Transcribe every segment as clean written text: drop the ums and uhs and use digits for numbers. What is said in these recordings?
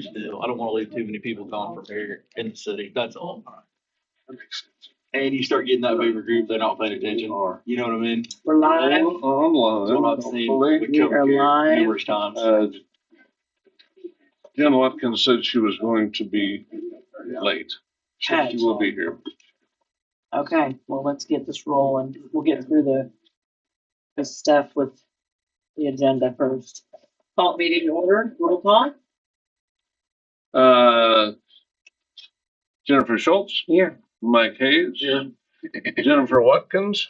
outreach deal. I don't want to leave too many people gone from here in the city. That's all. That makes sense. And you start getting that bigger group, they're not paying attention. You know what I mean? We're live. Online. That's what I've seen hopefully. with We are Cover Care live. numerous times. Jen Watkins said she was going to be late. So Okay. she will be here. Okay, well, let's get this rolling. We'll get through the stuff with the agenda first. Call meeting to order, roll call, Jennifer Schultz, here. Mike Hayes, Jennifer Watkins.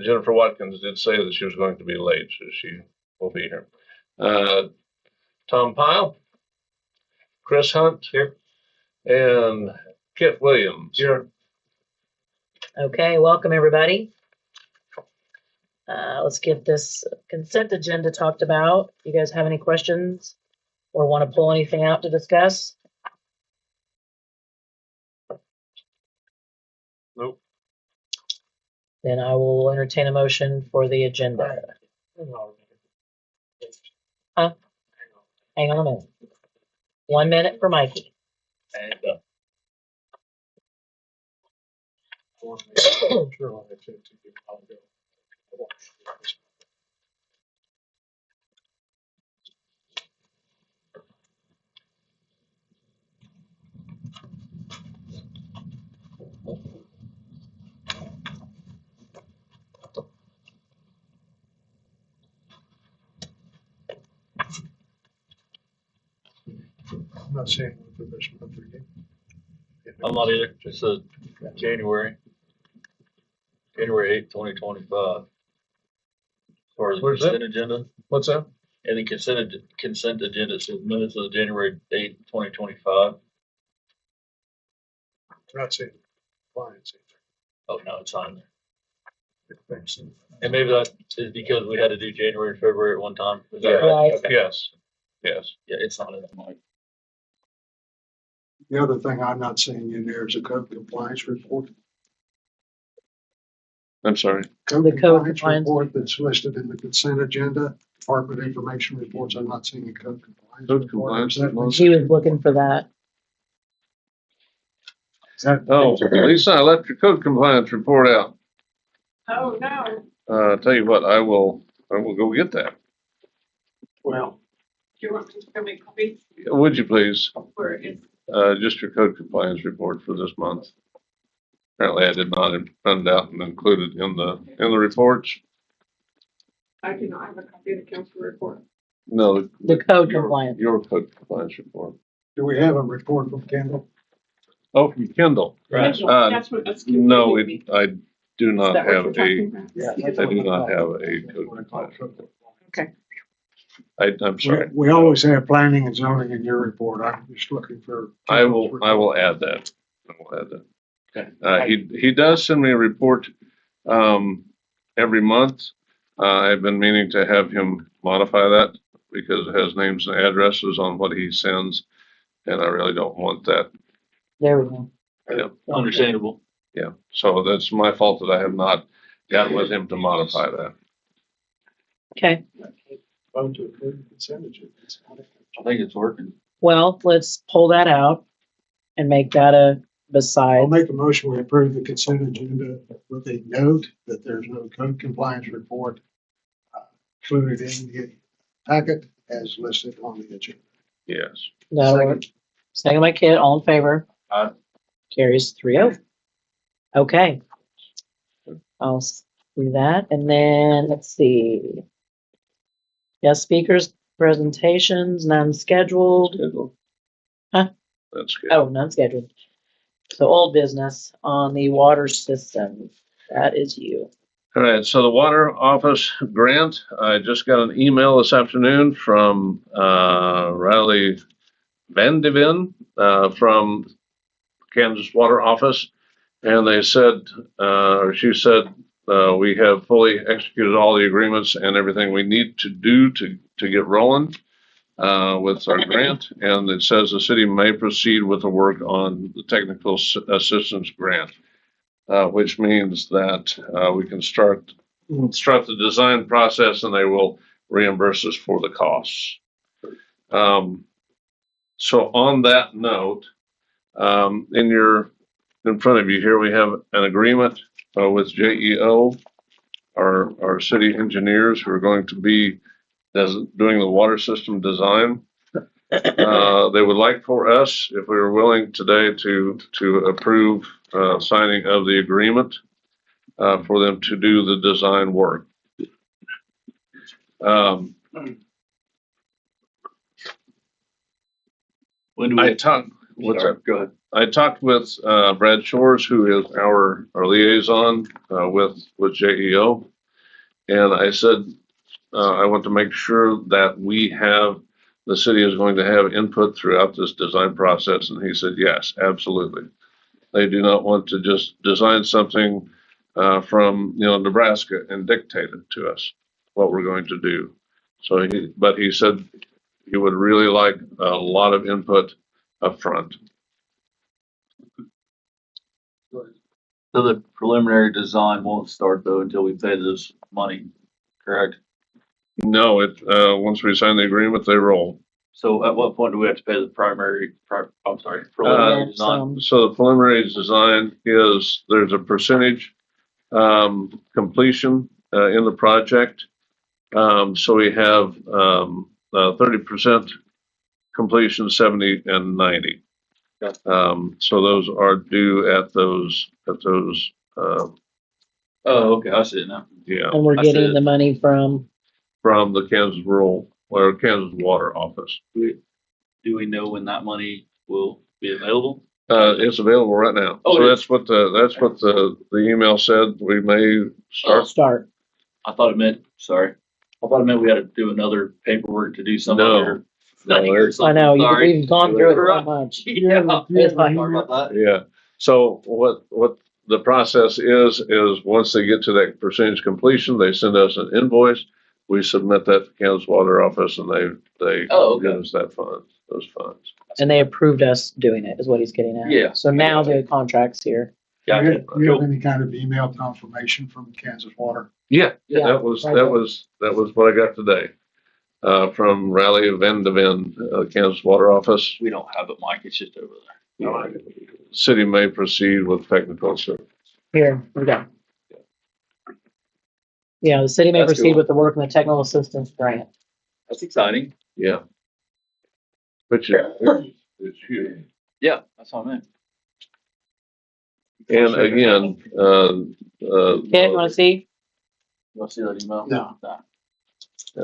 Jennifer Watkins did say that she was going to be late, so she will be here. Tom Pyle, Chris Hunt here, and Kit Williams here. Okay, welcome everybody. Let's get this consent agenda talked about. You guys have any questions or want to pull anything out to discuss? Nope. Then I will entertain a motion for the agenda. Huh? Hang on a minute. 1 minute for Mikey. And, I'm not saying for this month or yet. I'm not either. It says January 8th, 2025. As far as the Where's that? consent agenda, What's that? and the consent agenda says minutes of the January 8th, 2025. Not saying clients. Oh, no, it's on there. And maybe that is because we had to do January and February at one time. Is that Yeah. right? Right. Okay. Yes. Yes. Yeah, it's not in there. The other thing I'm not seeing in there is a code compliance report. I'm sorry. The code compliance. Report that's listed in the consent agenda, department information reports, I'm not seeing a code compliance. Code report. compliance Is that- report. She was looking for that. is that- Oh, Lisa, I left your code compliance report out. Oh, no. Tell you what, I will go get that. Well, Do you want me to go make copies? Would you please? Where is, Just your code compliance report for this month. Apparently I did not print it out and include it in the reports. I do not have a copy of the council report. No. The code your- compliance. Your code compliance report. do we have a report from Kendall? Oh, from Kendall. Right. That's what, that's. No, confusing me. I do Is not that what have you're a, talking about? Yeah. I do not have a code compliance report. Okay. I'm sorry. We always have planning and zoning in your report. I'm just looking for. I will add that. I will add that. Okay. He does send me a report, every month. I've been meaning to have him modify that because it has names and addresses on what he sends. And I really don't want that. There we go. Yeah. Understandable. Yeah. So that's my fault that I have not gotten with him to modify that. Okay, Vote to approve the consent agenda. I think it's working. well, let's pull that out and make that a I'll beside. make a motion, we approve the consent agenda with a note that there's no code compliance report included in the packet as listed on the agenda. Yes. That'll work. Second by Kit, all in favor? Aye. Carries 3-0. Okay. I'll do that, and then, let's see. Guest speakers, presentations, none scheduled. Schedule. Huh? That's good. Oh, none scheduled. So old business on the water system. That is you. All right, so the water office grant, I just got an email this afternoon from Riley Van de Ven from Kansas Water Office. And they said, or she said, we have fully executed all the agreements and everything we need to do to get rolling with our grant. And it says the city may proceed with the work on the technical assistance grant. Which means that we can start the design process and they will reimburse us for the costs. So on that note, in front of you here, we have an agreement with JEO, our city engineers who are going to be doing the water system design. They would like for us, if we were willing today, to approve signing of the agreement for them to do the design work. When do we? I talked. What's Sorry, up? go ahead. I talked with Brad Shores, who is our liaison with JEO, and I said I want to make sure that the city is going to have input throughout this design process, and he said yes, absolutely. They do not want to just design something from Nebraska and dictate it to us what we're going to do. But he said he would really like a lot of input up front. So the preliminary design won't start though until we pay this money, correct? No, once we sign the agreement, they roll. So at what point do we have to pay the preliminary Lump design? sum. So the preliminary design is, there's a percentage completion in the project. So we have 30% completion, 70 and 90. Okay. So those are due at those, Oh, okay, I see it now. yeah, And we're I see getting it. the money from, from the Kansas Kansas Water Office. Do we know when that money will be available? It's available right now. Oh, So it that's what the email said. We may start. I thought it meant we had to do another paperwork to do some No. other No, thing or there's- something. I know, Sorry. we've gone through it so much. Yeah. It's like- Sorry about that. Yeah, so what the process is once they get to that percentage completion, they send us an invoice. We submit that to Kansas Water Office and they Oh, okay. give us those funds. And they approved us doing it, is what he's getting at. Yeah. So now the contract's here. Gotcha. Do you have any kind of email confirmation from Kansas Water? Yeah, Yeah, that was right there. what I got today. From Raleigh Van de Ven, Kansas Water Office. We don't have it, Mike. It's just over there. City may proceed with technical service. Here, we go. Yeah, the city may That's proceed cool. with the work in the technical assistance grant. That's exciting. Yeah. Which is huge. Yeah, that's what I meant. And again, Ken, you wanna see? You want to see that email? No.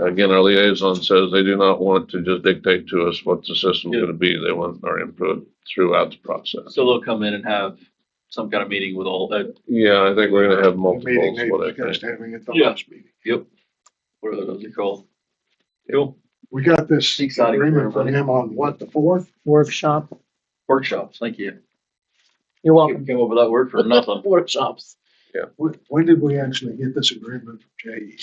again, our liaison says they do not want to just dictate to us what the system's Yeah. gonna be. They want our input throughout the process. So they'll come in and have some kind of meeting with all that, Yeah, I think we're gonna have The multiple, meeting they what I discussed think. having at the Yeah. last meeting. what are those called? Cool. We got this Exciting for agreement from everybody. him on what, the 4th? Workshop. Workshops, thank you. You're welcome. Came up with that word for nothing. Workshops. When did we actually get this agreement from JE?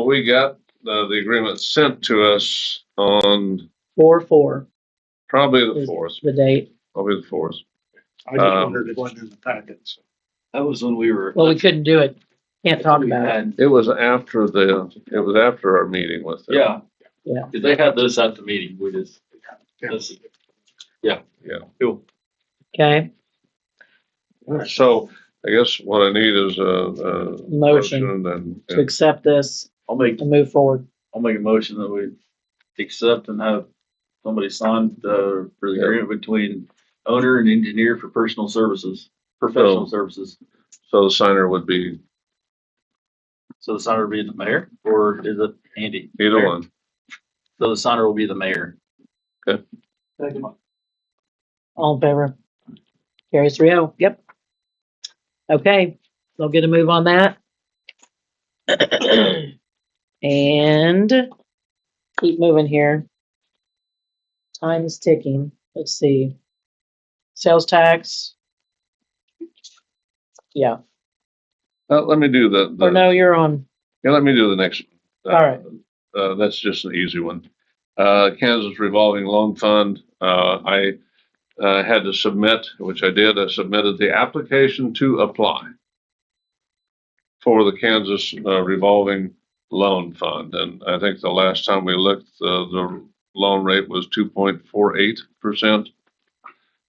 We got the agreement sent to us on 4/4 probably the is 4th, the date. probably the 4th. I just wondered if it wasn't in the packets. That was when we were. Well, we couldn't do it. Can't talk we about it. had- It was after our meeting with them. Yeah. Yeah. 'Cause they had this at the meeting. We just, Yeah. this, yeah. Yeah. Cool. Okay, So I guess what I need is a Motion. and to accept this I'll make and move forward. a motion that we accept and have somebody sign for the Yeah. agreement between owner and engineer for personal services, professional So- services. so the signer would be So the signer will be the mayor, or is it Andy? either Mayor. one. So the signer will be the mayor. Okay. All in favor? Carries 3-0. Yep. Okay, they'll get a move on that. And keep moving here. Time is ticking. Let's see. Sales tax. Yeah, Let me do or no, you're on. yeah, let me do the next one. All right. That's just an easy one. Kansas revolving loan fund, I had to submit, which I did, I submitted the application to apply for the Kansas revolving loan fund. And I think the last time we looked, the loan rate was 2.48%.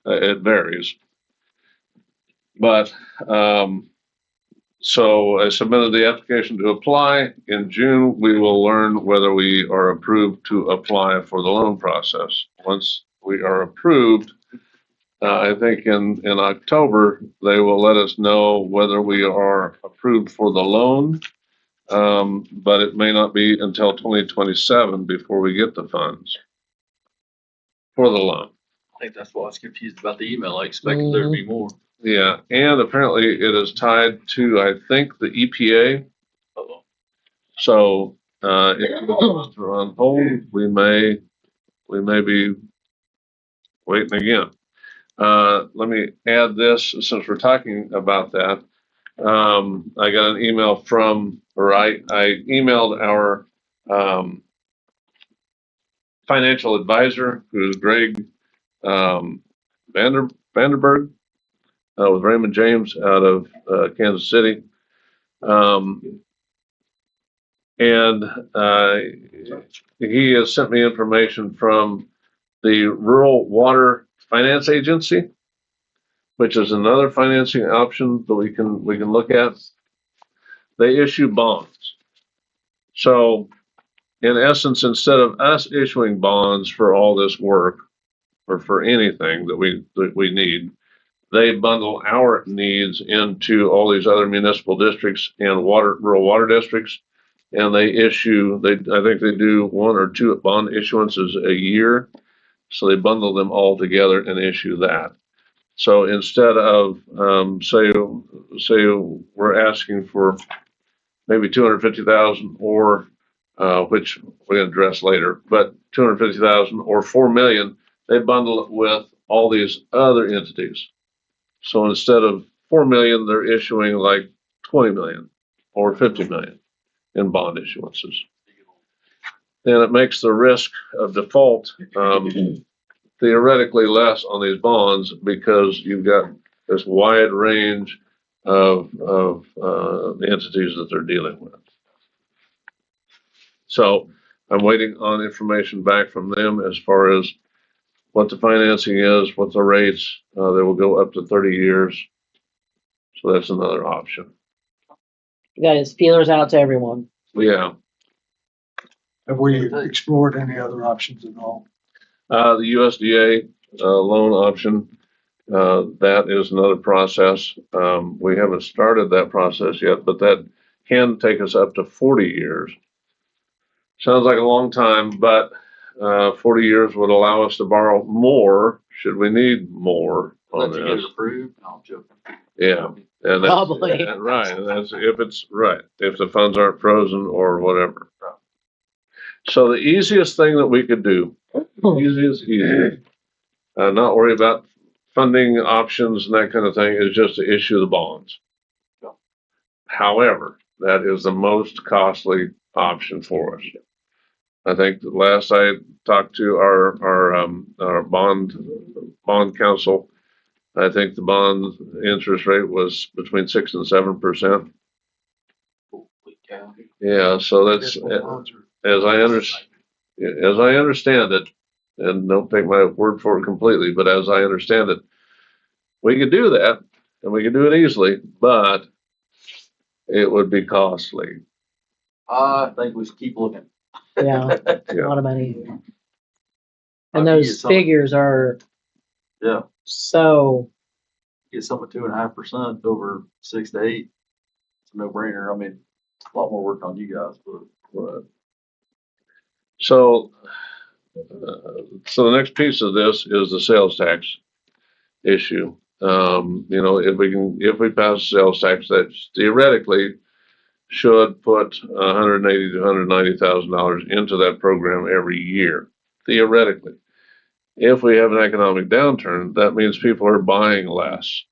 It varies. But, so I submitted the application to apply. In June, we will learn whether we are approved to apply for the loan process. Once we are approved, I think in October, they will let us know whether we are approved for the loan. But it may not be until 2027 before we get the funds for the loan. I think that's why I was confused about the email. I expected there to be more. Yeah, and apparently it is tied to, I think, the EPA. Uh-oh. So, if the funds are on hold, we may be waiting again. Let me add this, since we're talking about that. I got an email from, or I emailed our, financial advisor, who's Greg, Vanderberg, with Raymond James out of, Kansas City. And he has sent me information from the Rural Water Finance Agency, which is another financing option that we can look at. They issue bonds. So in essence, instead of us issuing bonds for all this work or for anything that we need, they bundle our needs into all these other municipal districts and rural water districts. And they issue, I think they do 1 or 2 bond issuances a year. So they bundle them all together and issue that. So instead of, say we're asking for maybe 250,000 or, which we're going to address later, but 250,000 or 4 million, they bundle it with all these other entities. So instead of 4 million, they're issuing like 20 million or 50 million in bond issuances. And it makes the risk of default theoretically less on these bonds because you've got this wide range of entities that they're dealing with. So I'm waiting on information back from them as far as what the financing is, what the rates. They will go up to 30 years. So that's another option. You got his feelers out to everyone. Yeah. Have we explored any other options at all? The USDA loan option, that is another process. We haven't started that process yet, but that can take us up to 40 years. Sounds like a long time, but 40 years would allow us to borrow more should we need more on Let you get this. it approved. No, I'm joking. Yeah. And that's, Probably. right. And that's if it's right, if the funds aren't frozen or whatever. So the easiest thing that we could do, easy, not worry about funding options and that kind of thing, is just to issue the bonds. However, that is the most costly option for us. I think the last I talked to our bond counsel, I think the bond interest rate was between 6 and 7%. Yeah, so that's as I understand it, and don't take my word for it completely, but as I understand it, we could do that and we could do it easily, but it would be costly. I think we should keep looking. Yeah, a Yeah. lot of money. I And can those get some- figures are Yeah, so, get something 2.5% over 6 to 8. It's a no brainer. I mean, a lot more work on you guys, but. Right. So the next piece of this is the sales tax issue. If we pass the sales tax, that theoretically should put $180,000 to $190,000 into that program every year, theoretically. If we have an economic downturn, that means people are buying less,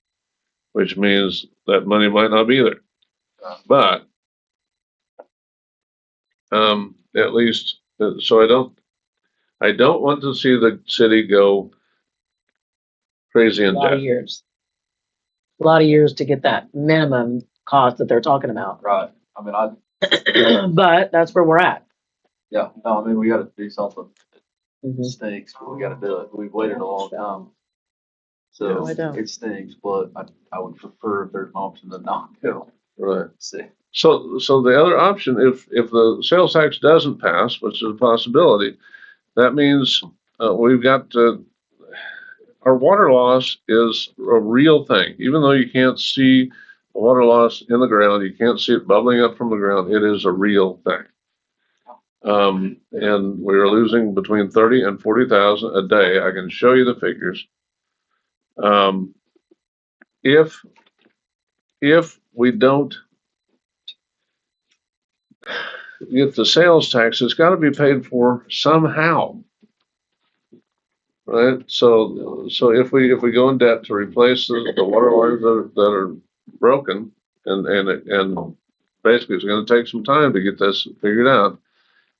which means that money might not be there. But at least, so I don't want to see the city go crazy a in lot debt. of years. A lot of years to get that minimum cost that they're talking about. Right. I mean, But that's where we're at. yeah, no, I mean, we gotta do something. Mhm. stinks, but we gotta do it. We've waited a long time. No, So I don't. it stinks, but I would prefer if there's an option to not go. Right. See, So the other option, if the sales tax doesn't pass, which is a possibility, that means we've got our water loss is a real thing. Even though you can't see the water loss in the ground, you can't see it bubbling up from the ground. It is a real thing. And we are losing between 30 and 40,000 a day. I can show you the figures. If we don't get the sales tax, it's got to be paid for somehow, right? So if we go in debt to replace the water lines that are broken, and basically it's going to take some time to get this figured out.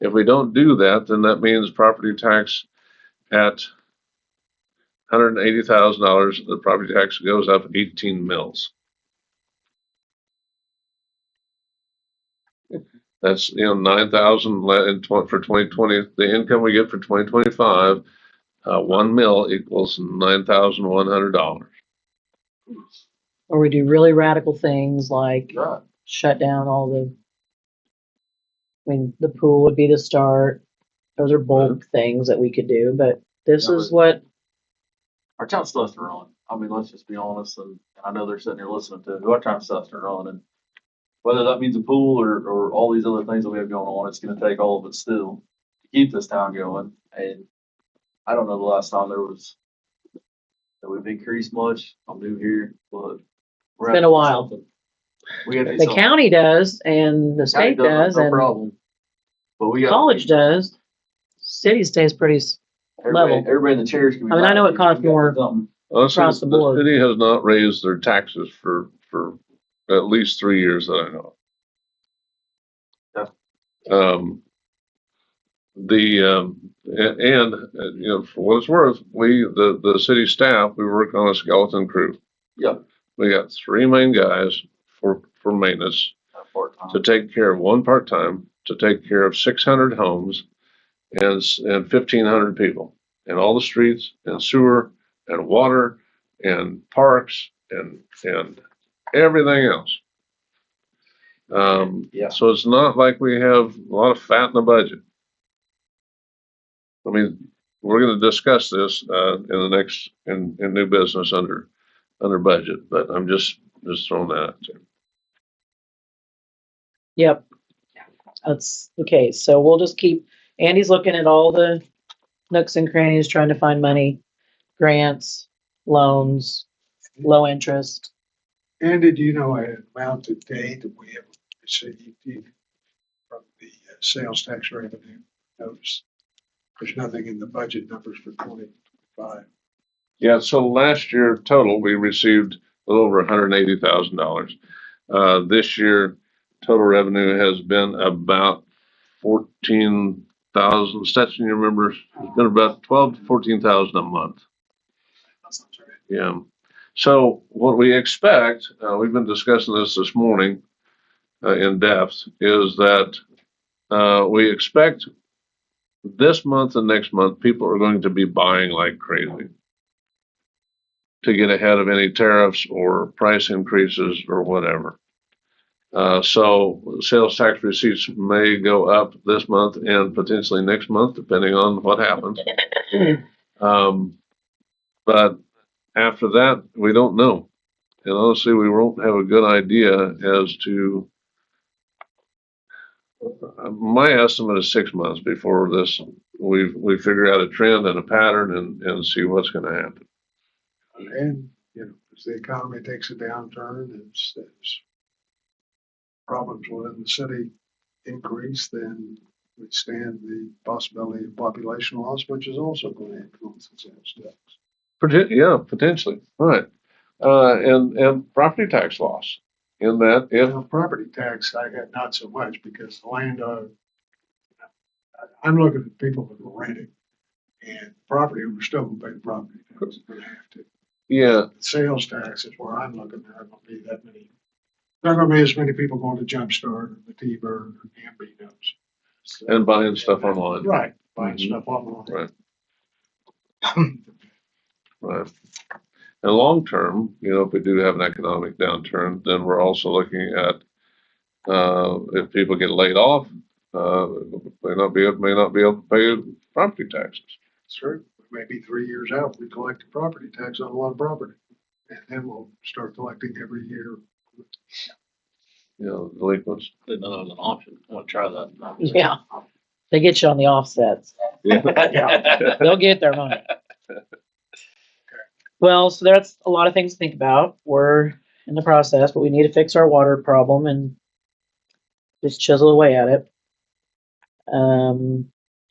If we don't do that, then that means property tax at $180,000, the property tax goes up 18 mils. That's 9,000 for 2020. The income we get for 2025, 1 mil equals $9,100. Or we do really radical things like right. shut down all the, I mean, the pool would be the start. Those are bulk things that we could do, but this Yeah, is what, Our town still has to run. I mean, let's just be honest, and I know they're sitting here listening to it. Our town still has to run, and whether that means a pool or all these other things that we have going on, it's gonna take all of it still to keep this town going. And I don't know the last time that we've increased much. I'm new here, but we're It's been a while. We have to do the something. county does and the County state does no and problem. But we got college does. City stays pretty, level. Everybody in the chairs can be. I mean, I know it mad. costs We got more. something. Honestly, Across the board. city has not raised their taxes for at least 3 years that I know. For what it's worth, the city staff, we work on a skeleton crew. Yep. We got 3 main guys for maintenance Part-time. to take care of 1 part-time, to take care of 600 homes and 1,500 people, and all the streets and sewer and water and parks and everything else. Yeah. So it's not like we have a lot of fat in the budget. I mean, we're going to discuss this in the next in new business under budget, but I'm just throwing that out there. Yep. That's the case. So we'll just keep, Andy's looking at all the nooks and crannies, trying to find money, grants, loans, low interest. And did you know an amount to date that we have received from the sales tax revenue notice? There's nothing in the budget numbers for 2025. Yeah. So last year total, we received a little over $180,000. This year, total revenue has been about 14,000. Stetson, you remember, it's been about 12 to 14,000 a month. Yeah. So what we expect, we've been discussing this morning in depth, is that we expect this month and next month people are going to be buying like crazy to get ahead of any tariffs or price increases or whatever. So sales tax receipts may go up this month and potentially next month, depending on what happens. But after that, we don't know. And honestly, we won't have a good idea as to, my estimate is 6 months before we figure out a trend and a pattern and see what's going to happen. And, as the economy takes a downturn, as problems within the city increase, then we stand the possibility of population loss, which is also going to influence the sales tax. Yeah, potentially, right. And property tax loss in that if Property tax, I got not so much because the landowner, I'm looking at people that are renting and property owners still gonna pay the property tax. They're gonna have to. yeah, Sales tax is where I'm looking. There aren't gonna be that many. There aren't gonna be as many people going to Jumpstart or the T-Bird or Ambino's. and buying stuff online. Right, buying Mhm. stuff online. Right. Right. And long term, if we do have an economic downturn, then we're also looking at, if people get laid off, may not be able to pay property taxes. True. Maybe 3 years out, we collect a property tax on a lot of property. And then we'll start collecting every year. Delinquents. Didn't know that was an option. I want to try that. Yeah. They get you on the offsets. Yeah. They'll get their money. Well, so that's a lot of things to think about. We're in the process, but we need to fix our water problem and just chisel away at it.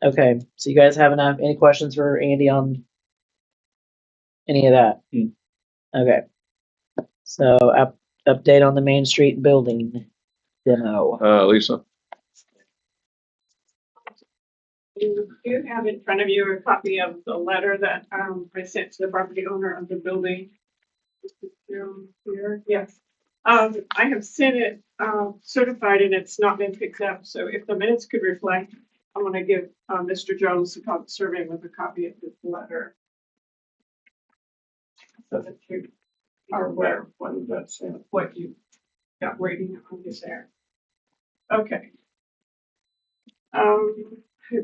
Okay, so you guys have any questions for Andy on any of that? Okay. So update on the Main Street building demo. Lisa? You do have in front of you a copy of the letter that, I sent to the property owner of the building. Here, yes. I have sent it, certified and it's not been picked up, so if the minutes could reflect, I'm gonna give, Mr. Jones a copy, survey with a copy of this letter. So that you are aware of what you got waiting on this there. Okay.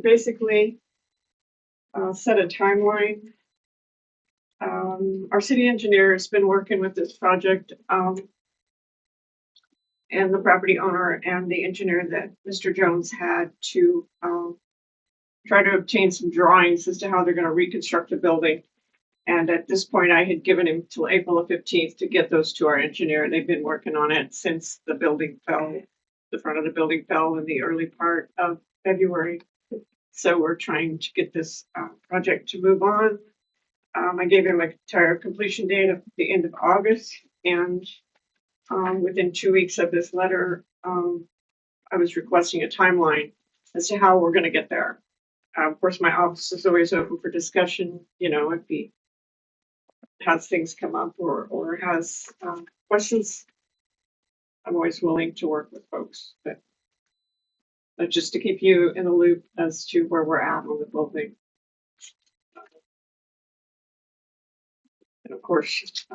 Basically, set a timeline. Our city engineer has been working with this project, and the property owner and the engineer that Mr. Jones had to, try to obtain some drawings as to how they're gonna reconstruct the building. And at this point, I had given him till April 15th to get those to our engineer. They've been working on it since the building fell. The front of the building fell in the early part of February. So we're trying to get this project to move on. I gave him a entire completion date of the end of August, and within 2 weeks of this letter, I was requesting a timeline as to how we're going to get there. Of course, my office is always open for discussion. If he has things come up or has questions, I'm always willing to work with folks. But just to keep you in the loop as to where we're at on the building. And of course,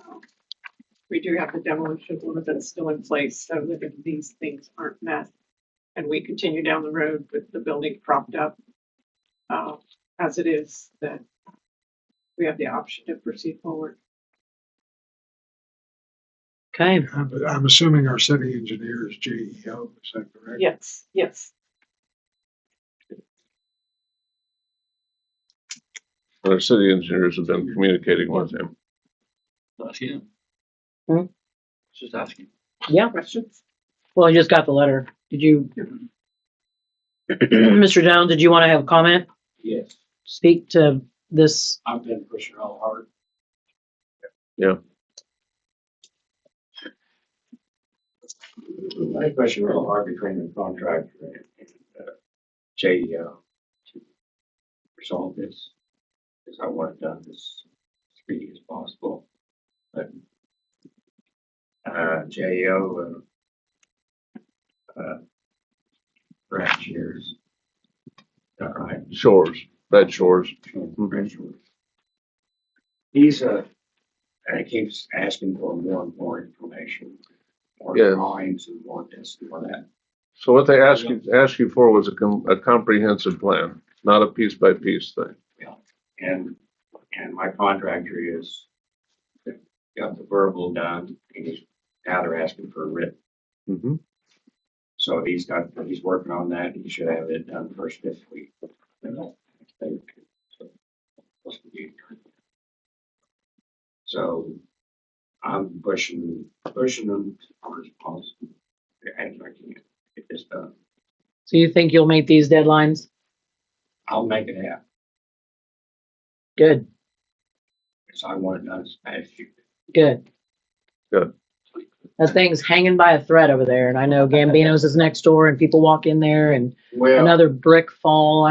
we do have the demolition order that's still in place, so that if these things aren't met and we continue down the road with the building propped up as it is, then we have the option to proceed forward. Okay. I'm assuming our city engineer is JEO, is that correct? Yes, yes. Our city engineers have been communicating with him. That's him. Hmm? Just asking. Yeah. Questions? Well, I just got the letter. Did you, Mr. Jones, did you want to have a comment? Yes, Speak to this? I've been pushing real hard. Yeah. I'm pushing real hard between the contractor and JEO to resolve this, because I want it done as speedy as possible. But JEO, Brad Shears, is that right? Shores, bed shores. Brad Shears. He's and he keeps asking for more and more information, more Yeah. drawings and more this and more that. So what they asked you for was a comprehensive plan, not a piece by piece thing. And my contractor is got the verbal done, and now they're asking for a written. Mm-hmm. So he's working on that. He should have it done first this week. So I'm pushing them as hard as possible. And I can get this done. So you think you'll meet these deadlines? I'll make it happen, Good, because I want it done as fast as you can. good. Good. That thing's hanging by a thread over there, and I know Gambino's is next door, and people walk in there, and Well, another brick fall.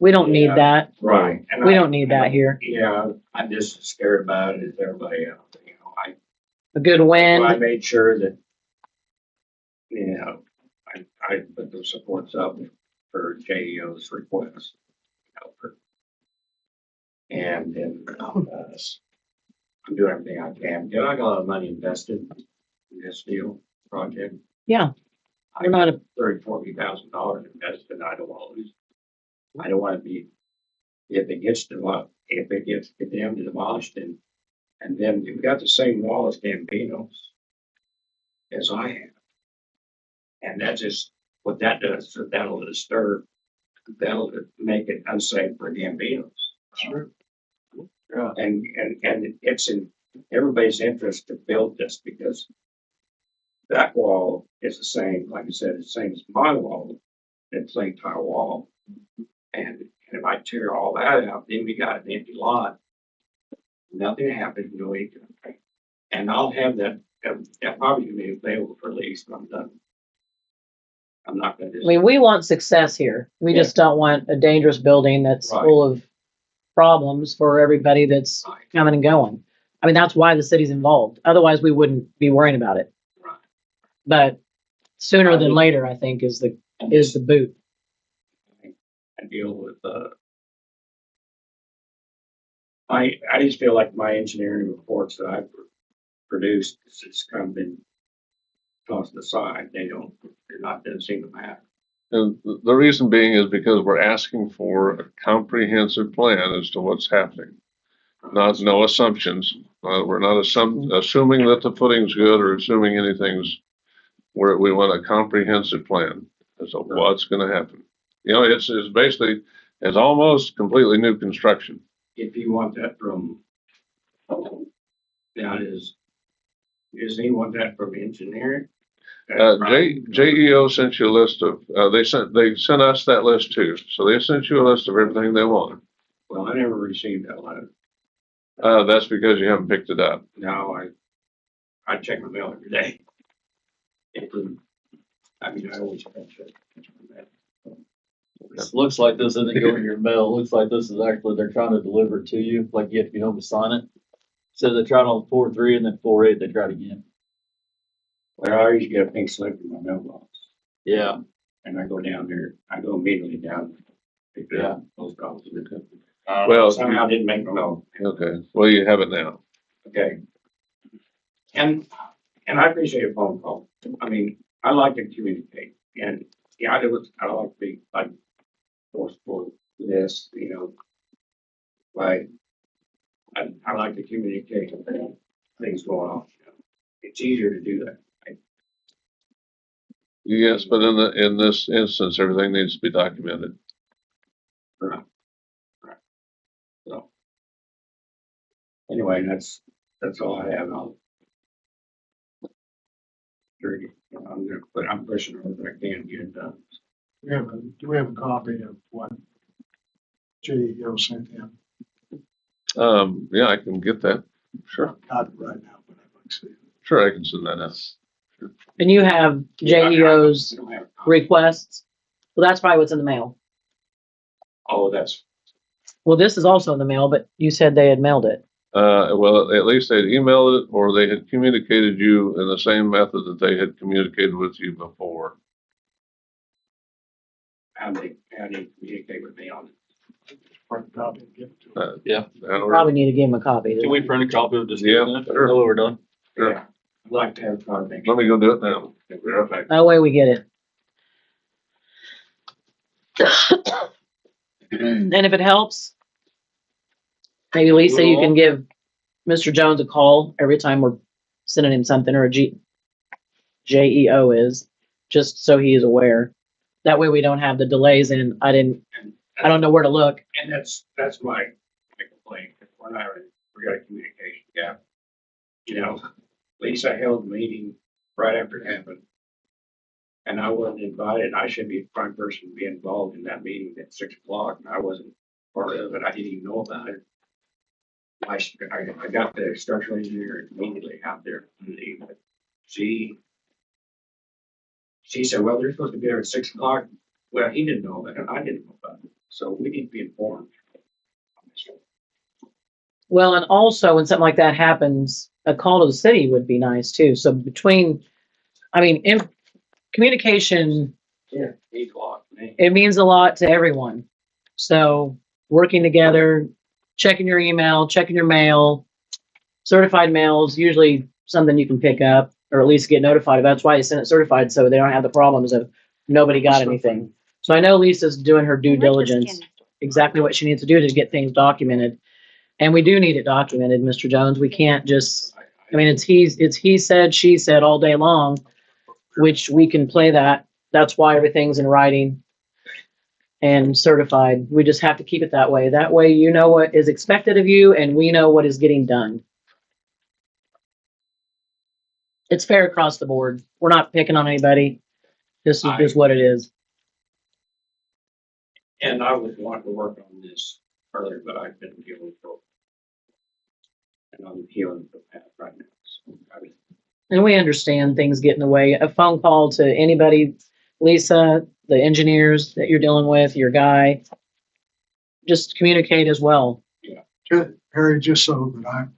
We don't need Yeah. that. right. And We don't need that here. Yeah, I'm just as scared about it as everybody else. A good I wind. made sure that, I put the supports up for JEO's request. For And then, I'm doing everything I can. You know, I got a lot of money invested in this deal project. Yeah, I we're not got a, $30,000-$40,000 invested. I don't want to lose. I don't want to be, if it gets if it gets condemned and demolished and then you've got the same wall as Gambino's as I have. And that's just what that does. So that'll make it unsafe for Gambino's. Sure. Yeah. And it's in everybody's interest to build this because that wall is the same, like I said, it's the same as my wall. It's the entire wall. And if I tear all that out, then we got an empty lot. Nothing happened, no income. And I'll have that probably gonna be available for lease when I'm done. I'm not gonna I just, mean, we want success here. We Yeah. just don't want a dangerous building that's Right. full of problems for everybody that's Right. coming and going. I mean, that's why the city's involved. Otherwise, we wouldn't be worrying about it. Right. But sooner I than would- later, I think is the and boot. I deal with, I just feel like my engineering reports that I've produced, it's just kind of been tossed aside. They're not, doesn't seem to matter. And the reason being is because we're asking for a comprehensive plan as to what's happening. No assumptions. We're not assuming that the footing's good or assuming anything's where we want a comprehensive plan as to what's gonna happen. You know, it's basically, it's almost completely new construction. If you want that from, now does anyone that from engineering? JEO sent you a list of, they sent us that list too. So they sent you a list of everything they want. Well, I never received that letter. That's because you haven't picked it up. Now I check my mail every day. It didn't, I mean, I always check it. It looks like this isn't going to your mail. It looks like this is actually, they're trying to deliver it to you, like you have to be home to sign it. So they tried on 4/3 and then 4/8, they tried again. Well, I usually get a pink slip in my mailbox Yeah. and I go down there, I go immediately down. Pick it up, post office. Well, Somehow I didn't make my note. Okay, well, you have it now. Okay. And I appreciate a phone call. I mean, I like to communicate and yeah, I don't like to be like forceful with this, you know. Like, I like to communicate things going on, you know. It's easier to do that. Yes, but in this instance, everything needs to be documented. Right. So. Anyway, that's all I have. I'm pushing whatever I can to get it done. Do we have a copy of what JEO sent in? Yeah, I can get that. Sure, Not right now, but I'd like to see it. sure, I can send that out. And you have JEO's I don't have a copy. requests. Well, that's probably what's in the mail. Oh, that's, Well, this is also in the mail, but you said they had mailed it. Well, at least they'd emailed it or they had communicated you in the same method that they had communicated with you before. how they communicate with me on it. Print a copy and give it to them. That'll work. Probably need to give them a copy. Can we print a copy of this? Yeah, sure. Know what we're done. Sure. Yeah. I'd like to have a copy. Let me go do it now. Okay. That way we get it. And if it helps, maybe Lisa, you can give Mr. Jones a call every time we're sending him something, or JEO is, just so he is aware. That way we don't have the delays and I don't know where to look. And that's my complaint. We're we got a communication gap. You know, Lisa held a meeting right after it happened. And I wasn't invited. I should be the prime person to be involved in that meeting at 6:00 and I wasn't part of it. I didn't even know about it. I got the structural engineer immediately out there. But she said, well, they're supposed to be there at 6:00. Well, he didn't know that and I didn't know about it. So we need to be informed. Well, and also when something like that happens, a call to the city would be nice too. So communication, Yeah, needs a lot. Man. it means a lot to everyone. So working together, checking your email, checking your mail. Certified mail is usually something you can pick up or at least get notified of. That's why they send it certified so they don't have the problems of nobody got anything. So I know Lisa's doing her due diligence, exactly what she needs to do to get things documented. And we do need it documented, Mr. Jones. We can't just, I mean, it's he said, she said all day long, which we can play that. That's why everything's in writing and certified. We just have to keep it that way. That way you know what is expected of you and we know what is getting done. It's fair across the board. We're not picking on anybody. This is just what it is. And I would want to work on this further, but I've been dealing with, and I'm healing the path right now. So And we understand things get in the way. A phone call to anybody, Lisa, the engineers that you're dealing with, your guy, just communicate as well. Harry, just so that I'm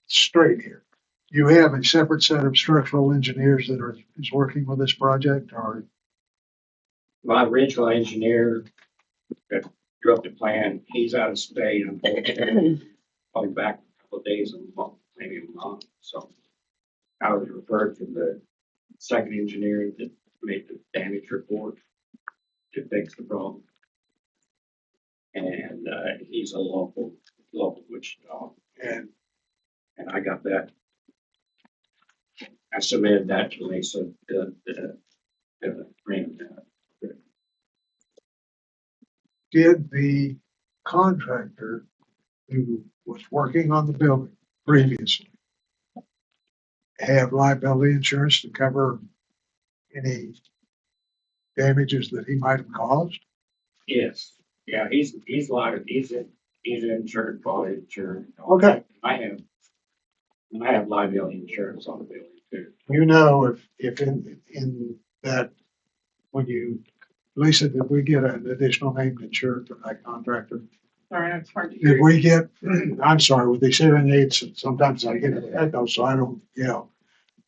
straight here, you have a separate set of structural engineers that is working with this project, or? my original engineer that drew up the plan, he's out of state. I'm probably back a couple of days, a month, maybe a month. So I was referred to the second engineer that made the damage report to fix the problem. And he's a local Wichita, And and I got that. I submitted that to Lisa, grant. did the contractor who was working on the building previously have liability insurance to cover any damages that he might have caused? Yes, yeah, he's insured, quality insured. Okay. I have liability insurance on the building too. You know, if in that, when you, Lisa, did we get an additional named insured for that contractor? Sorry, it's hard to hear. Did we get, I'm sorry, with these hearing aids, sometimes I get an echo, so I don't yell.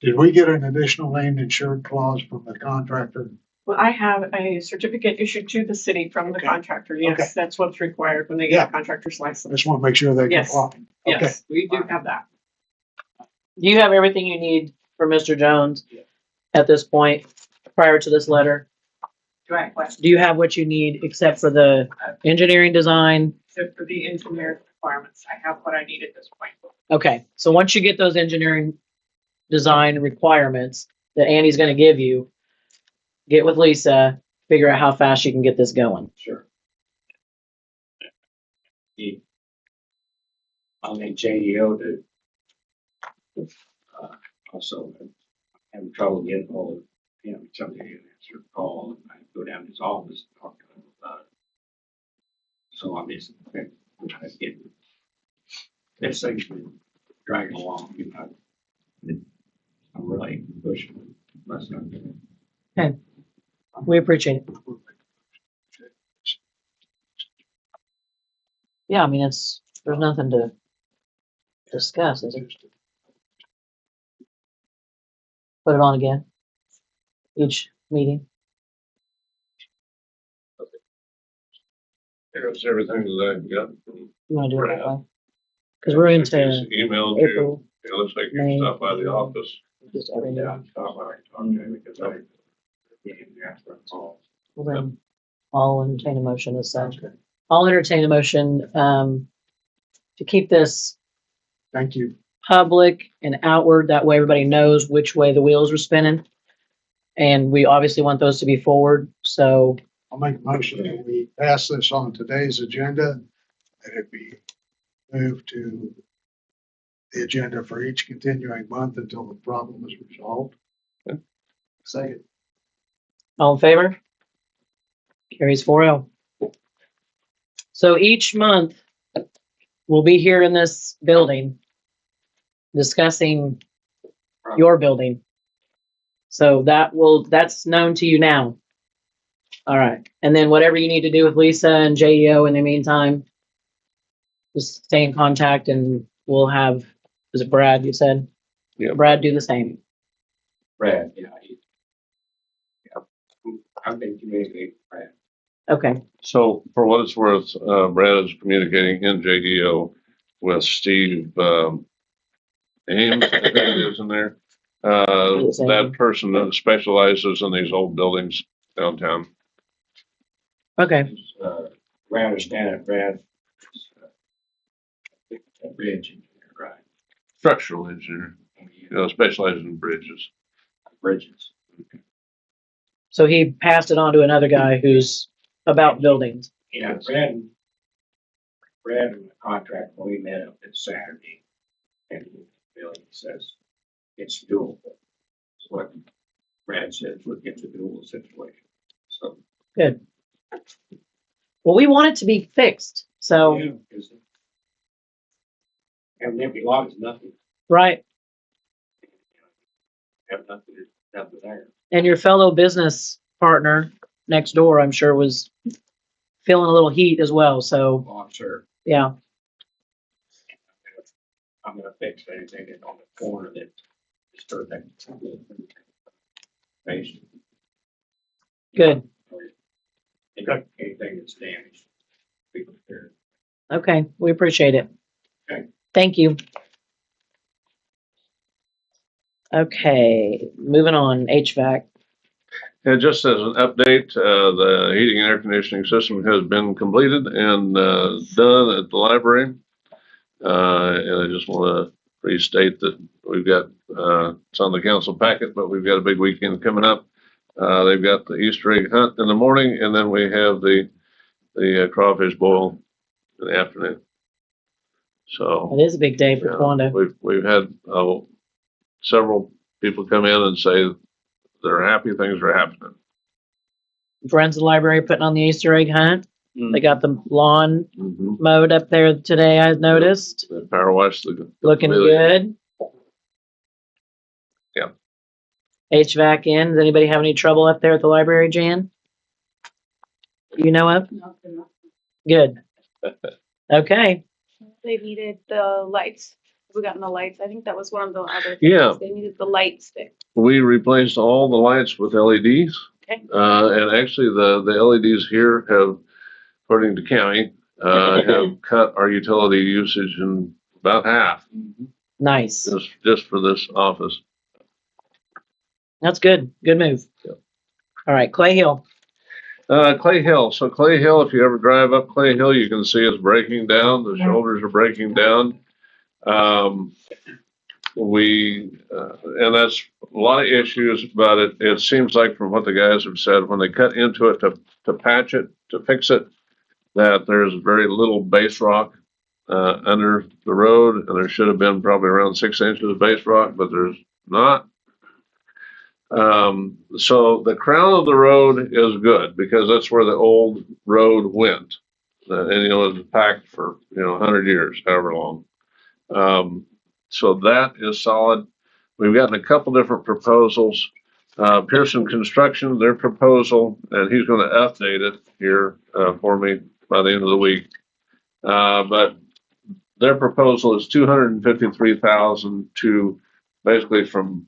Did we get an additional named insured clause from the contractor? Well, I have a certificate issued to the city from the Okay. contractor. Okay. Yes, that's what's required when they Yeah. get a contractor's I license. just want to make sure they Yes. comply. Okay. Yes, we do have that. Do you have everything you need for Mr. Jones Yeah. at this point prior to this letter? Do I have questions? Do you have what you need except for the engineering design? Except for the engineer requirements, I have what I need at this point. Okay, so once you get those engineering design requirements that Andy's gonna give you, get with Lisa, figure out how fast you can get this going. Sure. I'll make JDO to, also having trouble getting hold of, somebody to answer a call, and I go down to his office and talk to him about it. So I'm just, getting, this thing's been dragging along, I'm really pushing myself. We appreciate it. Yeah, I mean, there's nothing to discuss, is it? Put it on again. Each meeting. Here's everything that I've got. You wanna do it that way? Cause we're into Emailed you. April, It looks like you May. stopped by the office. just everything. Yeah, stop by and talk to him because I, after a call. Well, then I'll entertain a motion as such. I'll entertain a motion, to keep this Thank you. public and outward. That way everybody knows which way the wheels are spinning. And we obviously want those to be forward. So I'll make a motion that we pass this on today's agenda, that it be moved to the agenda for each continuing month until the problem is resolved. Second. all in favor? Carries 4-0. So each month we'll be here in this building discussing your building. So that's known to you now. All right. And then whatever you need to do with Lisa and JEO in the meantime, just stay in contact and we'll have, is it Brad you said? Yeah. Brad do the same. Brad, yeah. I've been communicating with Brad. Okay, So for what it's worth, Brad is communicating in JDO with Steve, Ames, I think it is in there. Yes, That Ames. person that specializes in these old buildings downtown. okay, I understand it, Brad. A bridge engineer, right? Structural engineer, specializes in bridges. Bridges. so he passed it on to another guy who's about buildings. Yeah, Brad and the contract, when we met up this Saturday, and Billy says it's doable. It's what Brad says, it's a doable situation. So. Good. Well, we want it to be fixed, so, Yeah, 'cause having empty lot is nothing, right. have nothing there. And your fellow business partner next door, I'm sure, was feeling a little heat as well, so, Well, I'm sure, yeah, I'm gonna fix anything that's on the corner that disturbed that. Based. good. Anything that's damaged. Be prepared. Okay, we appreciate it. Okay. Thank you. Okay, moving on, HVAC. And just as an update, the heating and air conditioning system has been completed and done at the library. And I just want to restate that we've got, it's on the council packet, but we've got a big weekend coming up. They've got the Easter egg hunt in the morning, and then we have the crawfish boil in the afternoon. So. It is a big day for Yeah, Towanda. we've had several people come in and say they're happy things are happening. Friends of the library putting on the Easter egg hunt. Mm. They got the lawn Mm-hmm. mowed up there today, I noticed. They power wash the Looking pavilion. good. Yeah. HVAC in. Does anybody have any trouble up there at the library, Jan? You know of? Good. Okay. They needed the lights. We gotten the lights. I think that was one of the other things. Yeah. They needed the lights fixed. We replaced all the lights with LEDs. Okay. And actually the LEDs here have, according to county, have cut our utility usage in about half Nice. just for this office. That's good. Good move. Yeah. All right, Clay Hill. Clay Hill. So Clay Hill, if you ever drive up Clay Hill, you can see it's breaking down. The shoulders are breaking down. And that's a lot of issues, but it seems like from what the guys have said, when they cut into it to patch it, to fix it, that there's very little base rock under the road, and there should have been probably around 6 inches of base rock, but there's not. So the crown of the road is good because that's where the old road went. And it was packed for, 100 years, however long. So that is solid. We've gotten a couple different proposals. Pearson Construction, their proposal, and he's going to update it here for me by the end of the week. But their proposal is $253,000 to basically from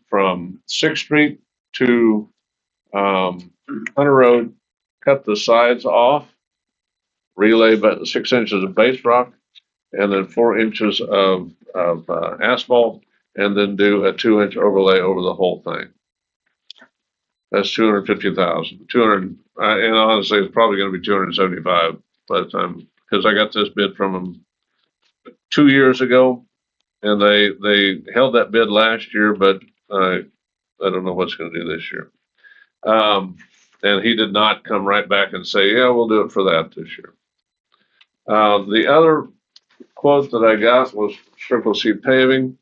6th Street to Hunter Road, cut the sides off, relay about 6 inches of base rock, and then 4 inches of asphalt, and then do a 2-inch overlay over the whole thing. That's $250,000. And honestly, it's probably going to be $275 by the time, because I got this bid from them 2 years ago, and they held that bid last year, but I don't know what's going to do this year. And he did not come right back and say, yeah, we'll do it for that this year. The other quote that I got was Circle C Paving.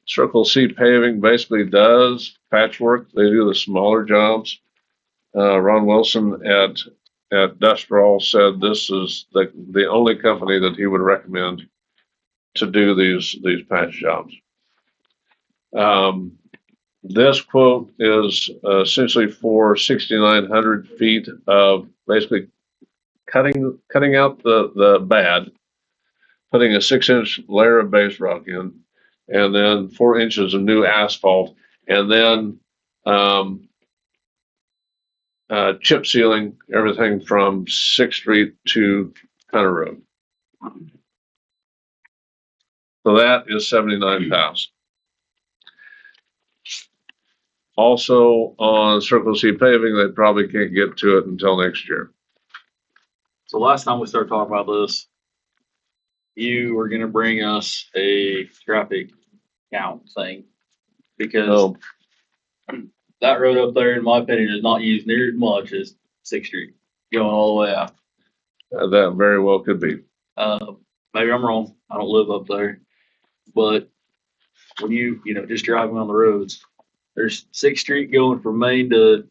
Circle C Paving basically does patchwork. They do the smaller jobs. Ron Wilson at Dustral said this is the only company that he would recommend to do these patch jobs. This quote is essentially for 6,900 feet of basically cutting out the bad, putting a 6-inch layer of base rock in, and then 4 inches of new asphalt, and then chip sealing everything from 6th Street to Hunter Road. So that is 79,000. Also on Circle C paving, they probably can't get to it until next year. So last time we started talking about this, you were gonna bring us a traffic count thing. Because So that road up there, in my opinion, is not used near as much as 6th Street, going all the way out. that very well could be. Maybe I'm wrong. I don't live up there. But when just driving on the roads, there's 6th Street going from Main to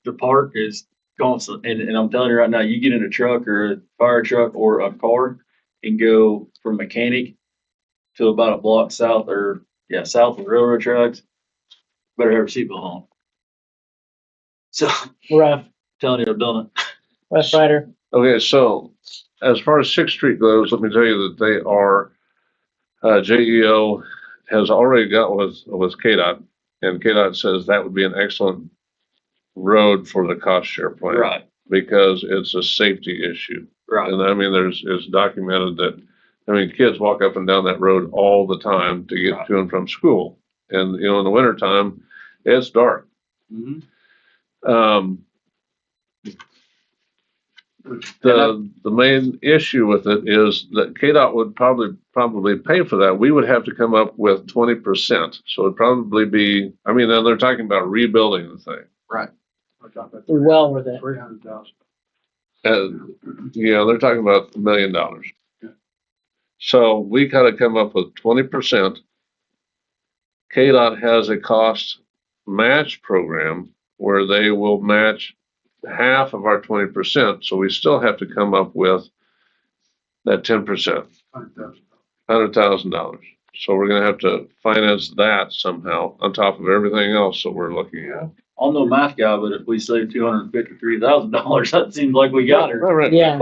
the park is constant. And I'm telling you right now, you get in a truck or a fire truck or a car and go from Mechanic to about a block south south of the railroad tracks, better have a seatbelt on. So Rough, telling you, I've done it. Rough Rider. Okay, so as far as 6th Street goes, let me tell you that they are, JEO has already got with KDOT, and KDOT says that would be an excellent road for the cost share plan. Right, Because it's a safety issue. right. And I mean, it's documented that, I mean, kids walk up and down that road all the time to get to and from school. And, in the wintertime, it's dark. Mhm. The main issue with it is that KDOT would probably pay for that. We would have to come up with 20%. So it'd probably be, I mean, then they're talking about rebuilding the thing. Right. Well worth it. 300,000. And, they're talking about $1 million. So we gotta come up with 20%. KDOT has a cost match program where they will match half of our 20%. So we still have to come up with that 10%, $100,000. So we're gonna have to finance that somehow on top of everything else that we're looking at. I'm no math guy, but if we save $253,000, that seems like we got her. Right. Yeah,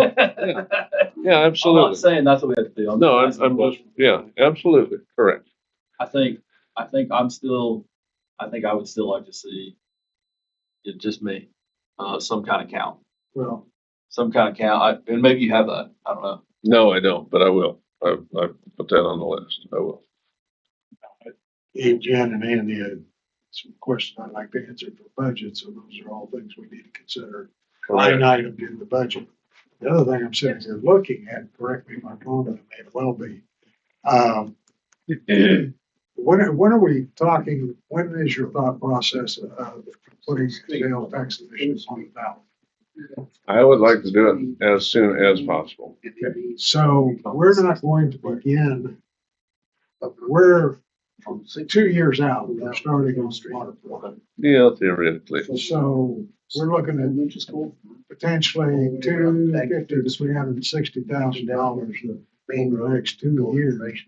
Yeah, I'm absolutely. not saying that's what we have to do. No, just I'm asking. just, yeah, absolutely, correct. I think I would still like to see it, just me, some kind of count, Well, some kind of count. And maybe you have that. I don't know. No, I don't, but I will. I put that on the list. I will. Jen and Andy had some questions I'd like to answer for budget, so those are all things we need to consider. Line item in the budget. The other thing I'm sitting here looking at, correct me if I'm wrong, and it may well be. When are we talking, when is your thought process of putting sales tax initiatives on the ballot? I would like to do it as soon as possible. So we're not going to begin, we're 2 years out, we're starting on waterfront. Yeah, theoretically. So we're looking at potentially $250,000 to $360,000 over the next 2 years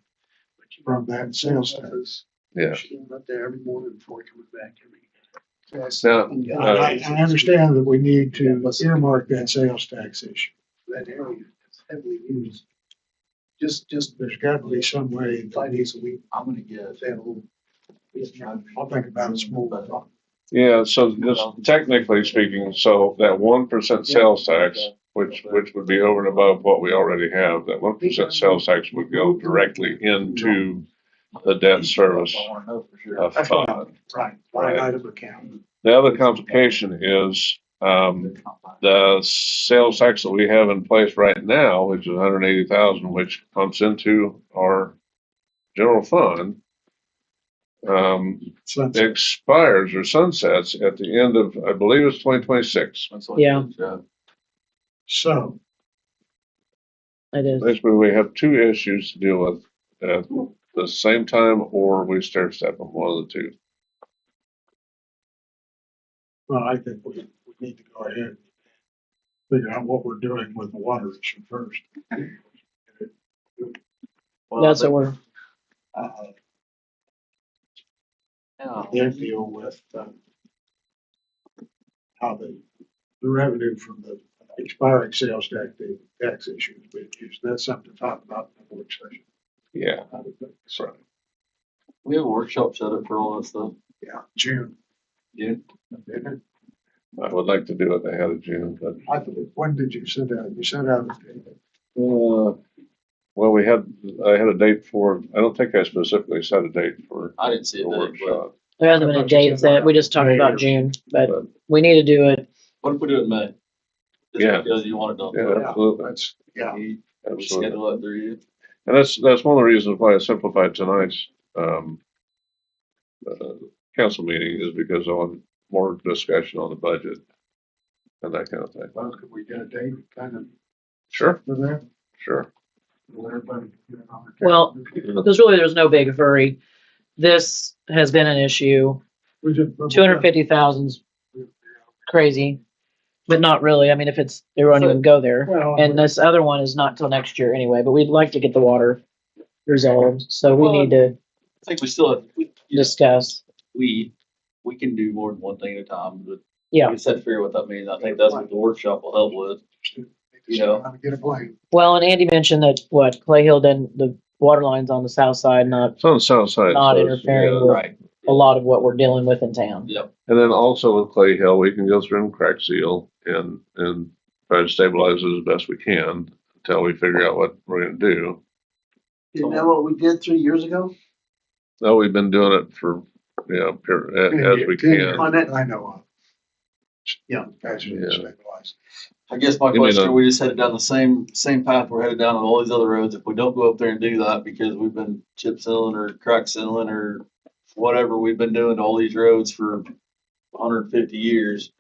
from that sales tax. Yeah. every morning before coming back. Now, I understand that we need to earmark that sales tax issue. That area is heavily used. There's got to be some way. 5 days a week. I'm gonna get. I'll think about it some more. yeah, so just technically speaking, so that 1% sales tax, which would be over and above what we already have, that 1% sales tax would go directly into the debt service fund. Right, line item account. The other complication is, the sales tax that we have in place right now, which is 180,000, which pumps into our general fund, expires or sunsets at the end of, I believe it's 2026. Yeah. Yeah. So it is. Basically, we have two issues to deal with at the same time, or we stair step them, one of the two. well, I think we need to go ahead and figure out what we're doing with the water issue first. That's what we're, Then deal with how the revenue from the expiring sales tax issue is being used. That's something to talk about in the work session. Yeah, I would think. that's right. We have a workshop set up for all that stuff. Yeah, June. Yeah. I would like to do it ahead of June, but, When did you send out? You sent out a date. well, I had a date for, I don't think I specifically set a date for I didn't see the it, but workshop. There hasn't been a date set. We just talked about June, but we need to do it. what if we do it in May? Just Yeah. because you want it done. Yeah, absolutely, That's, yeah. We absolutely. schedule it through you. And that's one of the reasons why I simplified tonight's, council meeting is because I want more discussion on the budget and that kind of thing. Well, could we get a date kind of Sure, for that? sure. Will everybody get it on the Well, calendar? because really there's no big hurry. This has been an issue. We just- 250,000's crazy, but not really. I mean, if it's, they won't even go there. Well, And this other one is not till next year anyway, but we'd like to get the water resolved. So we need to I think we still have, discuss. we can do more than one thing at a time, but Yeah. we just have to figure what that means. I think that's what the workshop will help with. you know, how to get a plane. Well, and Andy mentioned that Clay Hill didn't, the water line's on the south side, not It's on the south side. Not so it's- interfering yeah. with- Right. a lot of what we're dealing with in town. Yep. And then also with Clay Hill, we can go through and crack seal and try to stabilize it as best we can until we figure out what we're gonna do. Isn't that what we did 3 years ago? No, we've been doing it for, as we can. On that- I know of. Yeah. As you Yeah. stabilize. I guess my You mean, question, we just headed down the same path we're headed down on all these other roads. If we don't go up there and do that because we've been chip sealing or crack sealing or whatever we've been doing to all these roads for 150 years,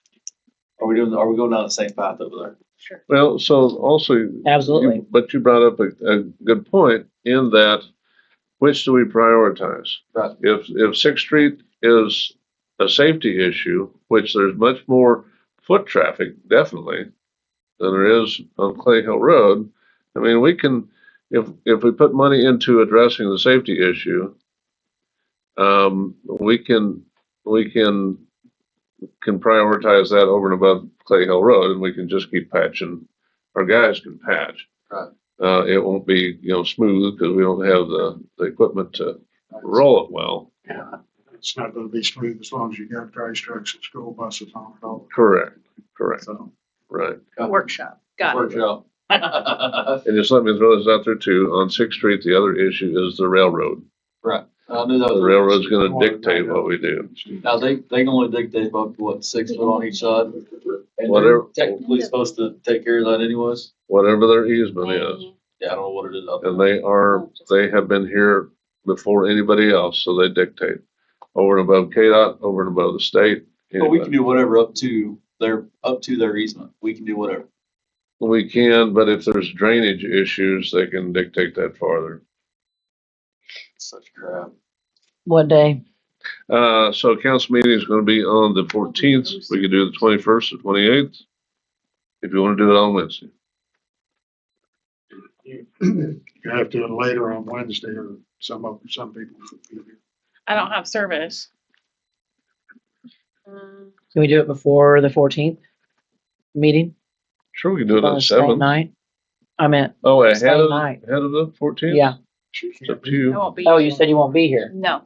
are we going down the same path over there? Well, so also. Absolutely. But you brought up a good point in that, which do we prioritize? Right. If Sixth Street is a safety issue, which there's much more foot traffic, definitely, than there is on Clay Hill Road. I mean, we can, if we put money into addressing the safety issue, we can prioritize that over and above Clay Hill Road, and we can just keep patching. Our guys can patch. Right. It won't be, smooth because we don't have the equipment to roll it well. Yeah, it's not gonna be smooth as long as you got dry trucks and school buses on it all. Correct, So, right. Workshop. Got it. Workshop. And just let me throw this out there too, on Sixth Street, the other issue is the railroad. Right. I knew that was. The railroad's gonna dictate what we do. Now, they can only dictate up to what, 6 foot on each side? And they're Whatever. technically supposed to take care of that anyways. Whatever their easement is. Yeah, I don't know what it is out there. And they have been here before anybody else, so they dictate. Over and above KDOT, over and above the state. But we can do whatever up to their easement. We can do whatever. We can, but if there's drainage issues, they can dictate that farther. Such crap. What day? So council meeting is gonna be on the 14th. We could do the 21st or 28th. If you wanna do it on Wednesday. you have to do it later on Wednesday or some people. I don't have service. Can we do it before the 14th meeting? Sure, we can do it on the Same 7th. night? I meant, Oh, Same night. ahead of the 14th? yeah. It's up to I you. won't be. Oh, you said you won't be here. No.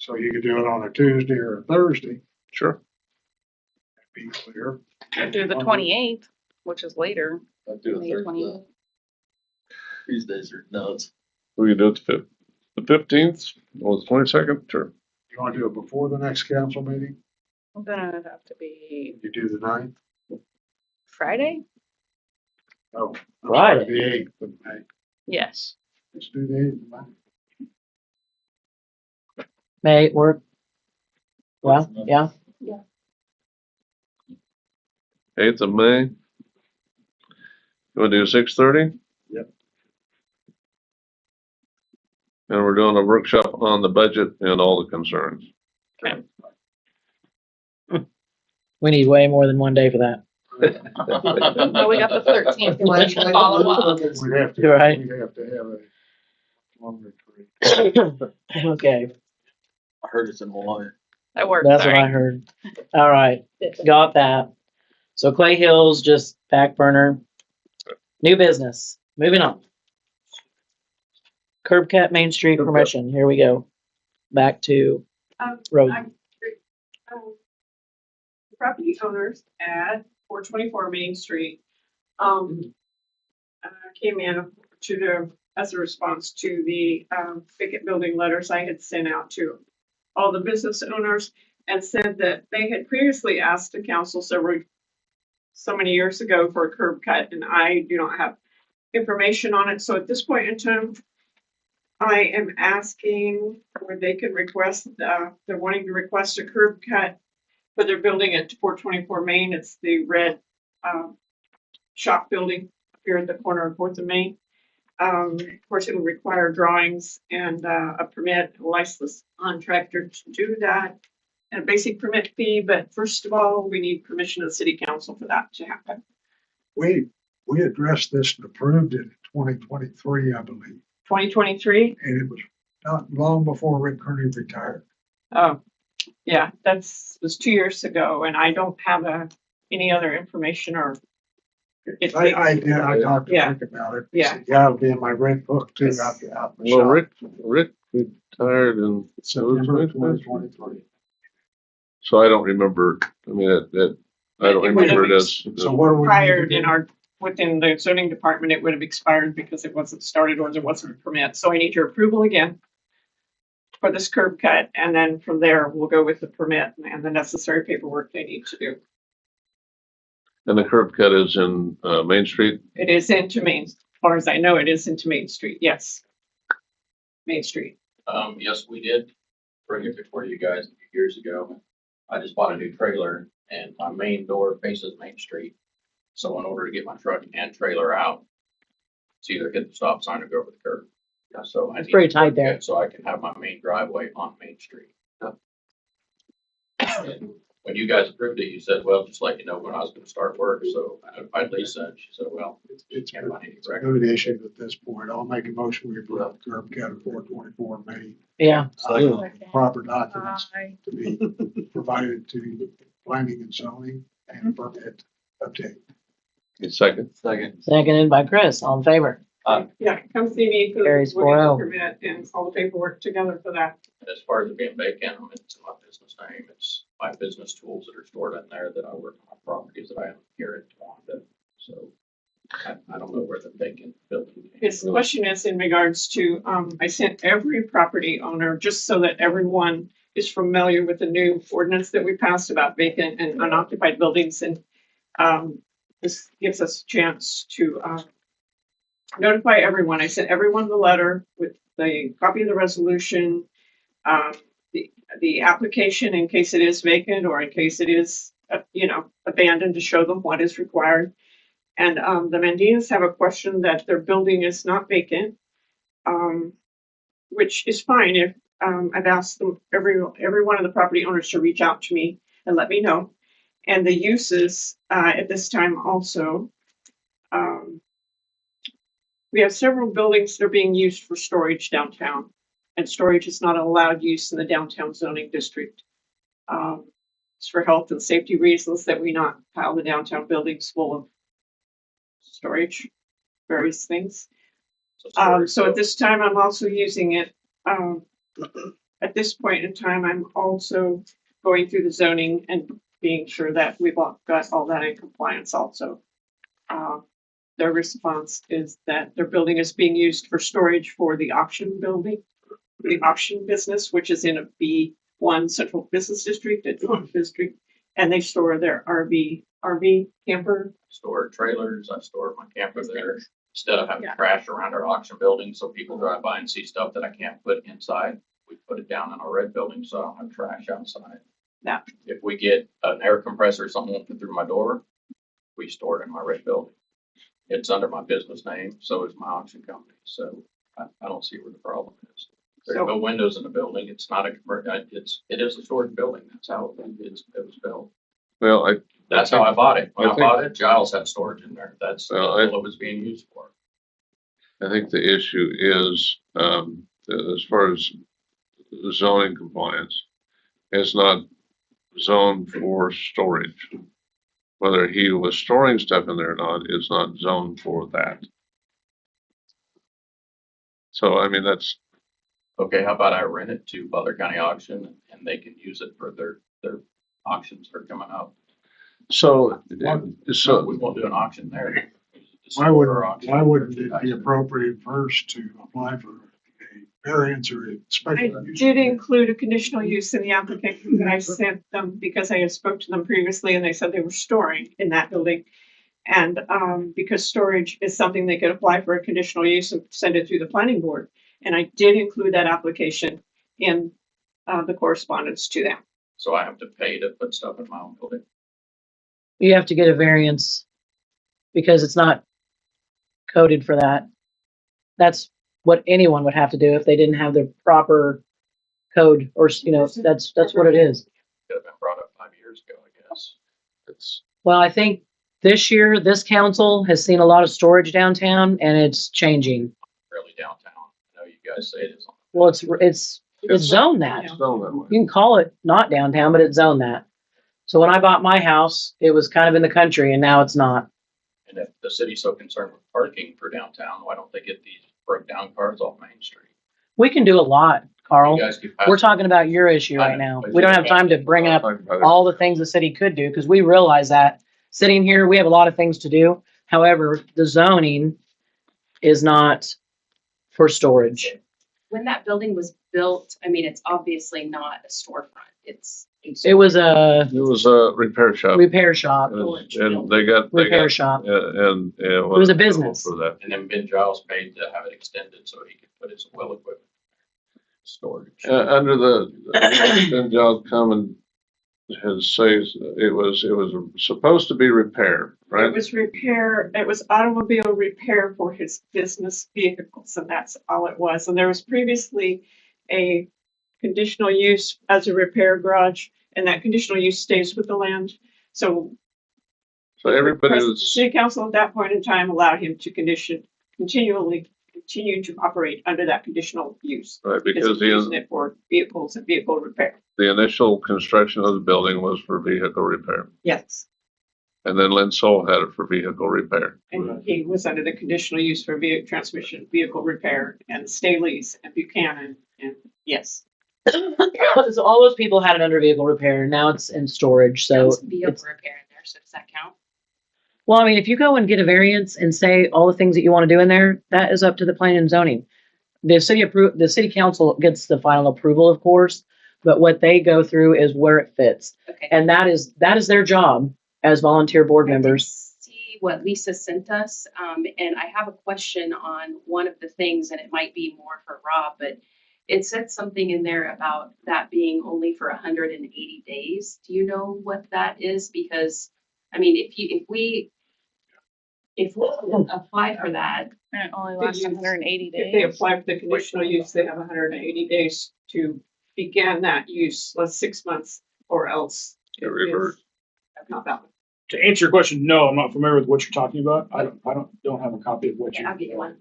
So you could do it on a Tuesday or a Thursday, Sure. be clear. Do the 28th, which is later. I do May it 28th. Thursday. Tuesdays are nuts. We can do it the 15th or the 22nd, sure. You wanna do it before the next council meeting? Then it'd have to be You do the 9th? Friday? Oh. Friday. The 8th of May. Yes. Let's do the 8th of May. May it work? Well, yeah. 8th of May. You wanna do 6:30? Yep. And we're doing a workshop on the budget and all the concerns. We need way more than one day for that. Oh, we got the 13th. Let's follow up. We'd have to, Right. we'd have to have a long retreat. Okay, I heard it's in Hawaii. That works. that's what I Sorry. heard. All right, got that. So Clay Hills, just back burner. New business, moving on. Curb cut Main Street Curb cut. permission, here we go. Back to road. property owners at 424 Main Street, came in as a response to the, vacant building letters I had sent out to all the business owners, and said that they had previously asked the council so many years ago for a curb cut, and I do not have information on it. So at this point in time, I am asking where they can request, they're wanting to request a curb cut for their building at 424 Main. It's the red shop building here at the corner of 4th and Main. Of course, it will require drawings and a permit, a licensed contractor to do that, and a basic permit fee. But first of all, we need permission of the city council for that to happen. We addressed this and approved it in 2023, I believe, 2023? and it was not long before Rick Kearney retired. Oh, yeah, was 2 years ago, and I don't have any other information or. I talked to Yeah. Rick about it. Yeah. He said, yeah, it'll be in my red book too, out the Well, shop. Rick retired in, September 2023. so I don't remember, I mean, I don't It would have remember it as. So what do we? need to Expired do? within the zoning department, it would have expired because it wasn't started or there wasn't a permit. So I need your approval again for this curb cut, and then from there, we'll go with the permit and the necessary paperwork they need to do. And the curb cut is in, Main Street. It is into Main, as far as I know, it is into Main Street, yes. Main Street. Yes, we did bring it before you guys a few years ago. I just bought a new trailer and my main door faces Main Street. So in order to get my truck and trailer out, it's either hit the stop sign or go over the curb. Yeah, so I It's need pretty to tight look there. at- So I can have my main driveway on Main Street. And when you guys approved it, you said, well, just let you know when I was gonna start work. So I notified Lisa and she said, well, It's can't find any a record. moot issue at this point. I'll make a motion, we approve the curb cut at 424 Main. Yeah. Proper documents to be provided to planning and zoning and permit update. Second. Second. Seconded by Chris, all in favor. Yeah, come see me, because Carries we'll get the 4-0. permit and all the paperwork together for that. And as far as it being vacant, I mean, it's in my business name. It's my business tools that are stored in there that I work on my properties that I own here in Towanda. So I don't know where the vacant building. His question is in regards to, I sent every property owner, just so that everyone is familiar with the new ordinance that we passed about vacant and unoccupied buildings, and this gives us a chance to notify everyone. I sent everyone the letter with the copy of the resolution, the application in case it is vacant or in case it is, abandoned, to show them what is required. And the Mendinas have a question that their building is not vacant, which is fine. If I've asked them, every one of the property owners, to reach out to me and let me know. And the uses at this time also, we have several buildings that are being used for storage downtown, and storage is not allowed use in the downtown zoning district. It's for health and safety reasons that we not pile the downtown buildings full of storage, various things. So at this time, I'm also using it. At this point in time, I'm also going through the zoning and being sure that we've got all that in compliance also. Their response is that their building is being used for storage for the auction building, the auction business, which is in a B1 Central Business District, and they store their RV camper. Store trailers, I store my camper there. Instead of having trash around our auction building, so people drive by and see stuff that I can't put inside, we put it down in our red building, so I don't have trash outside. Yeah. If we get an air compressor, something won't fit through my door, we store it in my red building. It's under my business name, so is my auction company, so I don't see where the problem is. There's So- no windows in the building, it's not it is a storage building, that's how it was built. Well, That's how I bought it. When I I think- bought it, Giles had storage in there. That's Well, all it was being used for. I think the issue is, as far as zoning compliance, it's not zoned for storage. Whether he was storing stuff in there or not is not zoned for that. So, I mean, that's, Okay, how about I rent it to Butler County Auction and they can use it for their auctions that are coming up? So, So we won't do an auction there. Just Why order auction. wouldn't it be appropriate first to apply for a variance or a I special use? did include a conditional use in the application that I sent them because I had spoke to them previously and they said they were storing in that building. And because storage is something they could apply for a conditional use and send it through the planning board. And I did include that application in the correspondence to them. So I have to pay to put stuff in my own building. You have to get a variance because it's not coded for that. That's what anyone would have to do if they didn't have the proper code or, that's what it is. Could have been brought up 5 years ago, I guess. it's, Well, I think this year, this council has seen a lot of storage downtown and it's changing. Really downtown. I know you guys say it is. Well, it's zoned that. it's done that way. You can call it not downtown, but it's zoned that. So when I bought my house, it was kind of in the country and now it's not. And if the city's so concerned with parking for downtown, why don't they get these broke down cars off Main Street? We can do a lot, Carl. You guys could pass- We're talking about your issue I right know, now. but We don't you have time to bring up Talk about it. all the things the city could do because we realize that sitting here, we have a lot of things to do. However, the zoning is not for storage. When that building was built, I mean, it's obviously not a storefront. It was a It was a repair shop. repair shop, And they got. repair shop. And it was a business. For that. And then Ben Giles paid to have it extended so he could put his well equipment storage. Under then John come and says it was supposed to be repair, It right? was repair, it was automobile repair for his business vehicles, and that's all it was. And there was previously a conditional use as a repair garage, and that conditional use stays with the land. So So everybody the was, city council at that point in time allowed him to continue to operate under that conditional use. right, Because because he's using it for vehicles and vehicle repair. the initial construction of the building was for vehicle repair. Yes. And then Lynn Soul had it for vehicle repair. And he was under the conditional use for transmission, vehicle repair, and Staley's and Buchanan, and yes. So all those people had it under vehicle repair. Now it's in storage. So There's vehicle it's, repair in there, so does that count? well, I mean, if you go and get a variance and say all the things that you want to do in there, that is up to the planning and zoning. The city council gets the final approval, of course, but what they go through is where it fits. Okay. And that is their job as volunteer board members. See what Lisa sent us, and I have a question on one of the things, and it might be more for Rob, but it said something in there about that being only for 180 days. Do you know what that is? Because, I mean, if we apply for that, And it only They lasts use- 180 If they days. apply for the conditional use, they have 180 days to begin that use, 6 months, or else. it It reverts. is Not that one. To answer your question, no, I'm not familiar with what you're talking about. I don't have a copy of what okay, you. I'll get you one.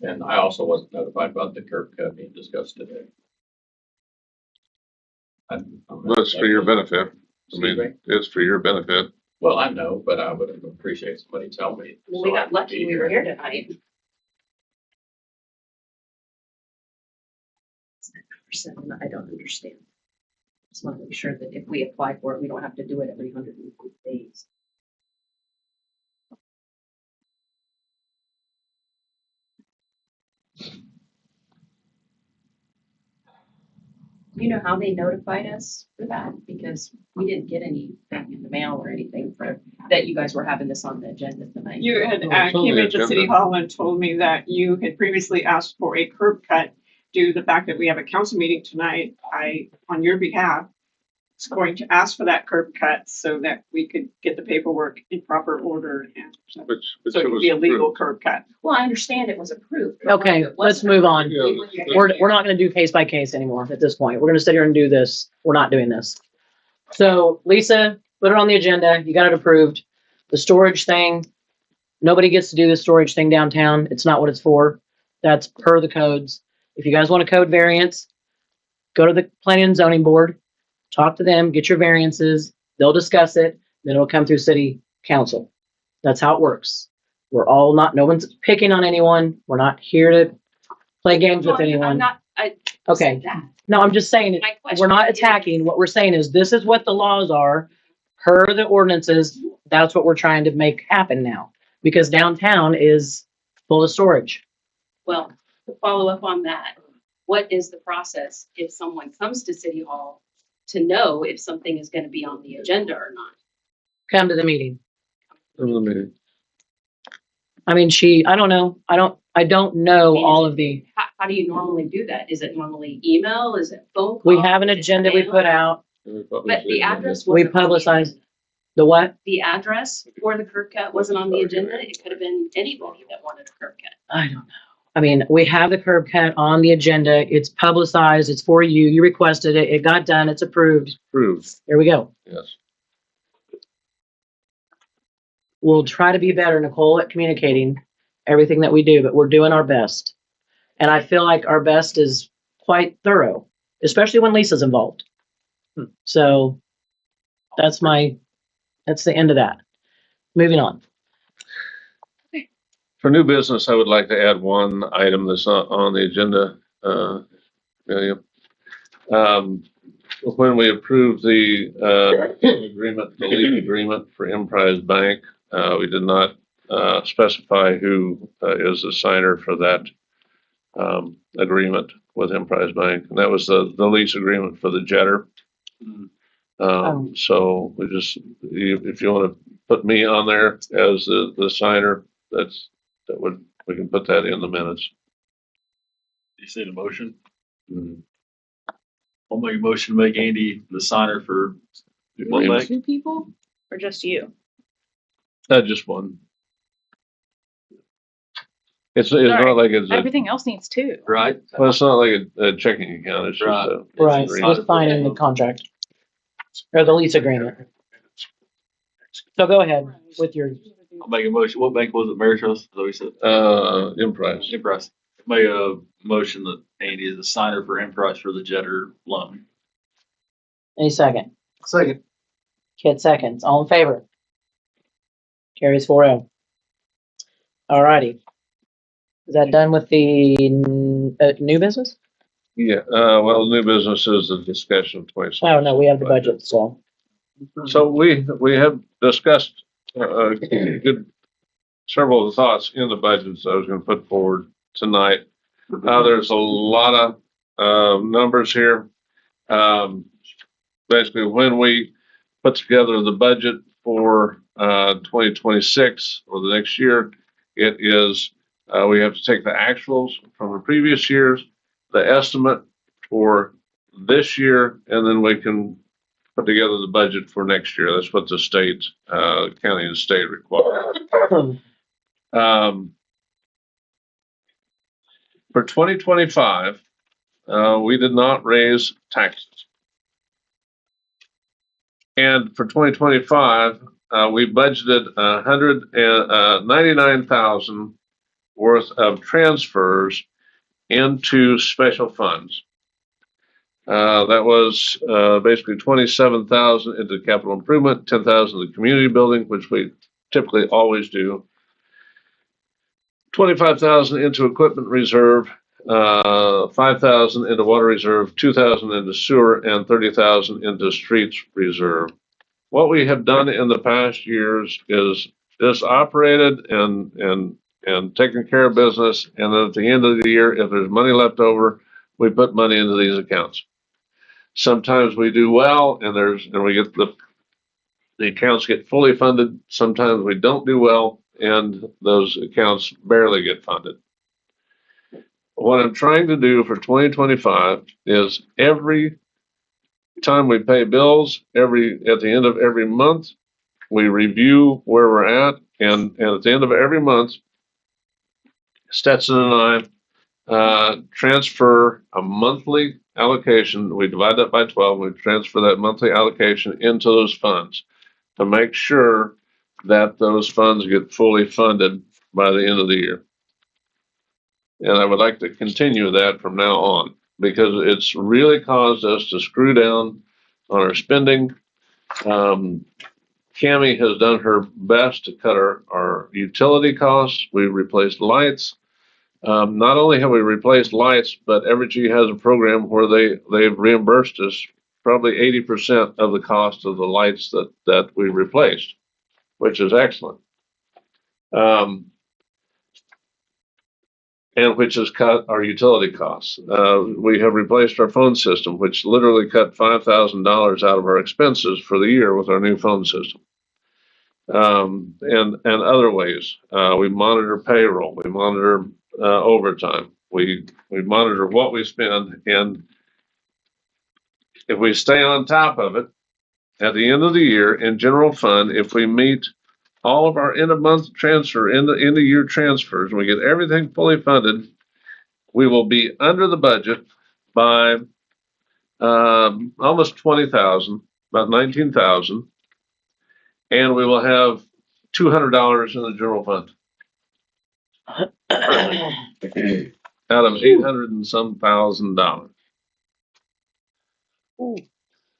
And I also wasn't notified about the curb cut being discussed today. That's for your benefit. I mean, it's for your benefit. Well, I know, but I would appreciate somebody tell me. Well, we so I got can lucky be we were here tonight. I don't understand. Just want to make sure that if we apply for it, we don't have to do it every 180 days. You know how they notified us for that? Because we didn't get anything in the mail or anything for, that you guys were having this on the agenda tonight. You had Oh, it's on came the into City agenda. Hall and told me that you had previously asked for a curb cut due to the fact that we have a council meeting tonight. I, on your behalf, was going to ask for that curb cut so that we could get the paperwork in proper order and Which so it it could was be a legal approved. curb cut. Well, I understand it was approved. but Okay, what if it let's wasn't move on. approved? We wouldn't get We're there. not going to do case by case anymore at this point. We're going to sit here and do this. We're not doing this. So Lisa, put it on the agenda. You got it approved. The storage thing, nobody gets to do the storage thing downtown. It's not what it's for. That's per the codes. If you guys want a code variance, go to the planning and zoning board, talk to them, get your variances. They'll discuss it. Then it'll come through city council. That's how it works. We're all not, no one's picking on anyone. We're not here to play games with No, I'm anyone. not, I Okay. said that. No, I'm just saying, My question we're not is- attacking. What we're saying is this is what the laws are. Per the ordinances, that's what we're trying to make happen now. Because downtown is full of storage. Well, to follow up on that, what is the process if someone comes to City Hall to know if something is gonna be on the agenda or not? Come to the meeting. In the meeting. I mean, I don't know. I don't know all of the, How do you normally do that? Is it normally email? Is it phone call? we have an Is it agenda we mail? put out. But the address We wasn't on the publicize agenda. the what? The address for the curb cut wasn't on the agenda. It could have been anybody that wanted a curb cut. I don't know. I mean, we have the curb cut on the agenda. It's publicized. It's for you. You requested it. It got done. It's approved. Approved, Here we go. yes. We'll try to be better, Nicole, at communicating everything that we do, but we're doing our best. And I feel like our best is quite thorough, especially when Lisa's involved. So that's the end of that. Moving on. For new business, I would like to add one item that's not on the agenda, Amelia. When we approved the, agreement, the lease agreement for Emprise Bank, we did not, specify who, is the signer for that, agreement with Emprise Bank. And that was the lease agreement for the jetter. So we just, if you want to put me on there as the signer, we can put that in the minutes. You see the motion? Mhm. I'll make a motion to make Andy the signer for what bank? 2 people or just you? Just one. It's not like it's Everything else needs 2. Right? well, it's not like a checking account. It's just Right. a. Right, it's agreement. just signing the contract. Or the lease agreement. So go ahead with your, I'll make a motion. What bank was it? Ameritrust? Is that what you said? Emprise. Emprise. Make a motion that Andy is the signer for Emprise for the jetter loan. any second. Second. Kid seconds. All in favor? Carries 4-0. All righty. Is that done with the new business? Yeah, well, new business is the discussion of 26. Oh, no, we have the budget, so. So we have discussed, good, several of the thoughts in the budgets I was gonna put forward tonight. There's a lot of, numbers here. Basically, when we put together the budget for, 2026 or the next year, it is, we have to take the actuals from the previous years, the estimate for this year, and then we can put together the budget for next year. That's what the state, county and state require. For 2025, we did not raise taxes. And for 2025, we budgeted 199,000 worth of transfers into special funds. That was basically 27,000 into capital improvement, 10,000 to community building, which we typically always do. 25,000 into equipment reserve, 5,000 into water reserve, 2,000 into sewer, and 30,000 into streets reserve. What we have done in the past years is just operated and taken care of business, and then at the end of the year, if there's money left over, we put money into these accounts. Sometimes we do well, and we get the accounts get fully funded. Sometimes we don't do well, and those accounts barely get funded. What I'm trying to do for 2025 is every time we pay bills, at the end of every month, we review where we're at, and at the end of every month, Stetson and I transfer a monthly allocation. We divide that by 12. We transfer that monthly allocation into those funds to make sure that those funds get fully funded by the end of the year. And I would like to continue that from now on because it's really caused us to screw down on our spending. Cammie has done her best to cut our utility costs. We replaced lights. Not only have we replaced lights, but Evergy has a program where they've reimbursed us probably 80% of the cost of the lights that we replaced, which is excellent. And which has cut our utility costs. We have replaced our phone system, which literally cut $5,000 out of our expenses for the year with our new phone system. And other ways. We monitor payroll, we monitor overtime, we monitor what we spend, and if we stay on top of it, at the end of the year in general fund, if we meet all of our end of month transfer, end of year transfers, and we get everything fully funded, we will be under the budget by almost 20,000, about 19,000, and we will have $200 in the general fund out of 800 and some $1,000.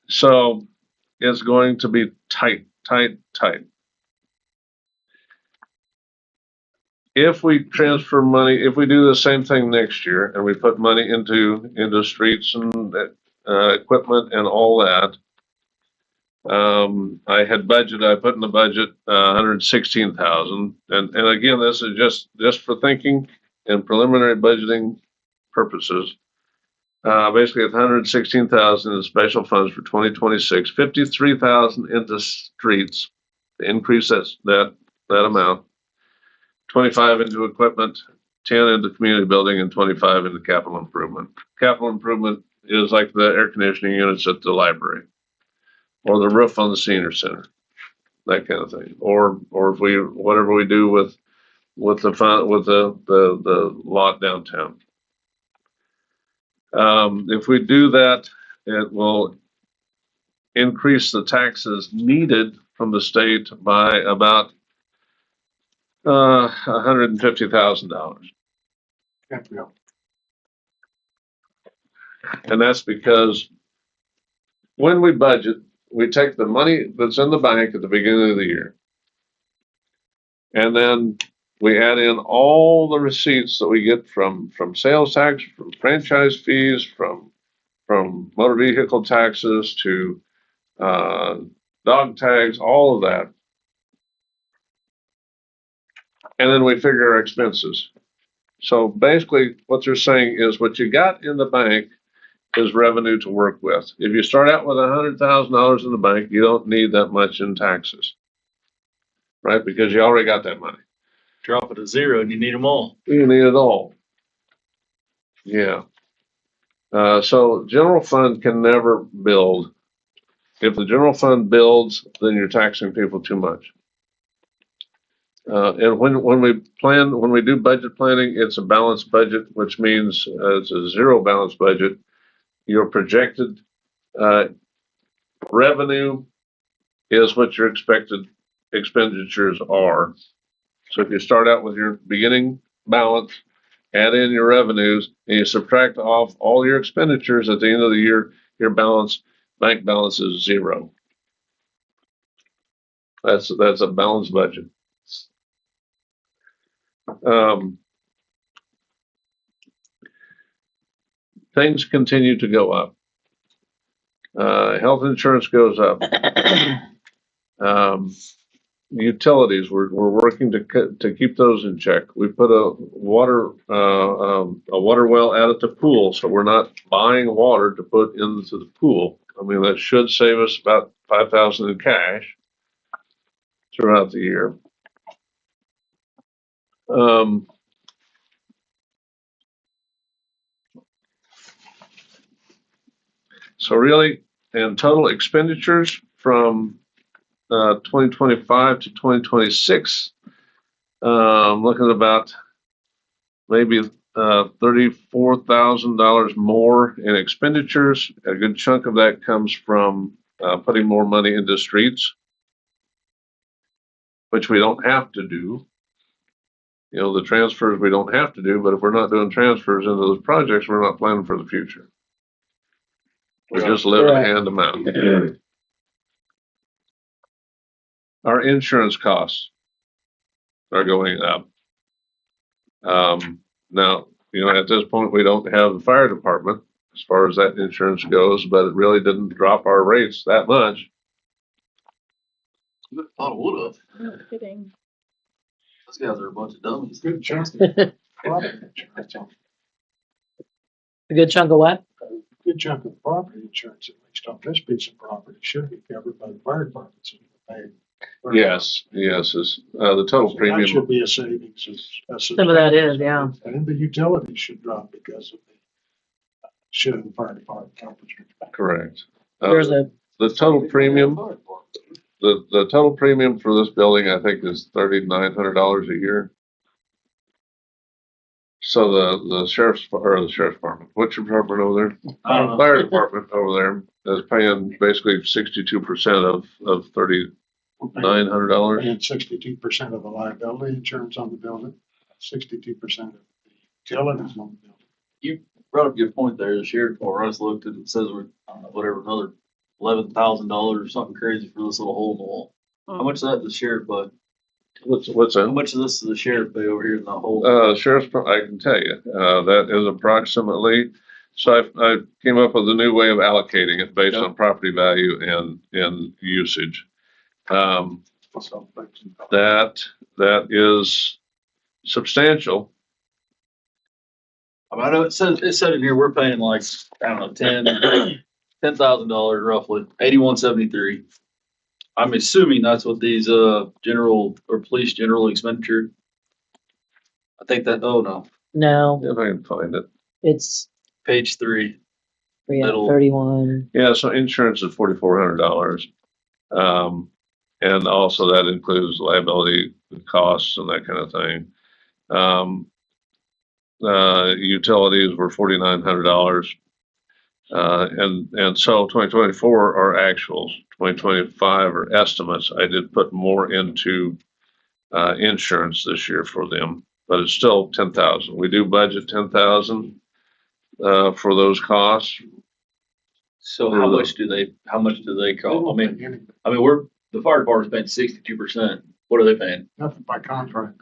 So it's going to be tight. If we transfer money, if we do the same thing next year and we put money into streets and equipment and all that, I had budgeted, I put in the budget 116,000, and again, this is just for thinking and preliminary budgeting purposes. Basically, it's 116,000 in special funds for 2026, 53,000 into streets to increase that amount, 25 into equipment, 10 into community building, and 25 into capital improvement. Capital improvement is like the air conditioning units at the library, or the roof on the senior center, that kind of thing. Or if we, whatever we do with the lot downtown. If we do that, it will increase the taxes needed from the state by about $150,000. And that's because when we budget, we take the money that's in the bank at the beginning of the year, and then we add in all the receipts that we get from sales tax, from franchise fees, from motor vehicle taxes to dog tags, all of that. And then we figure our expenses. So basically what they're saying is what you got in the bank is revenue to work with. If you start out with $100,000 in the bank, you don't need that much in taxes, right? Because you already got that money. Drop it to zero and you need them all. You need it all. Yeah. So general fund can never build. If the general fund builds, then you're taxing people too much. And when we do budget planning, it's a balanced budget, which means it's a zero balanced budget. Your projected revenue is what your expected expenditures are. So if you start out with your beginning balance, add in your revenues, and you subtract off all your expenditures at the end of the year, your bank balance is zero. That's a balanced budget. Things continue to go up. Health insurance goes up. Utilities, we're working to keep those in check. We put a water well out at the pool, so we're not buying water to put into the pool. I mean, that should save us about $5,000 in cash throughout the year. So really, in total expenditures from 2025 to 2026, looking at about maybe $34,000 more in expenditures. A good chunk of that comes from putting more money into streets, which we don't have to do. You know, the transfers we don't have to do, but if we're not doing transfers into those projects, we're not planning for the future. We just live and hand them out. Our insurance costs are going up. Now, at this point, we don't have the fire department as far as that insurance goes, but it really didn't drop our rates that much. Thought it would have. No kidding. Those guys are a bunch of dummies. Good chunk of property insurance on, A good chunk of what? good chunk of property insurance, at least on this piece of property, should be covered by the fire department. So they pay. Yes, is, the total That premium, should be a savings. Some of that is, yeah. And the utilities should drop because of the, should the fire department help us. correct. There's a, The total premium, the total premium for this building, I think, is $3,900 a year. So the sheriff's department, what's your department over there? I don't know. Fire department over there is paying basically 62% of $3,900. And 62% of the liability insurance on the building, 62% of the utilities on the building. You brought up a good point there. The sheriff, or I just looked and it says we're, I don't know, whatever, another $11,000 or something crazy for this little hole in the wall. How much is that the sheriff, but What's how that? much of this does the sheriff pay over here in the hole? I can tell you, that is approximately, so I came up with a new way of allocating it based on property value and usage. That is substantial. I mean, I know it said in here, we're paying like, I don't know, $10,000 roughly, 8173. I'm assuming that's what these, general or police general expenditure. I think that, oh no, no, If I can find it. it's, page 3. yeah, Middle. 31. Yeah, so insurance is $4,400. And also that includes liability costs and that kind of thing. Utilities were $4,900. And so 2024 are actuals, 2025 are estimates. I did put more into insurance this year for them, but it's still 10,000. We do budget 10,000 for those costs. So how much do they call? I mean, the fire department's paying 62%. What are they paying? Nothing by contract.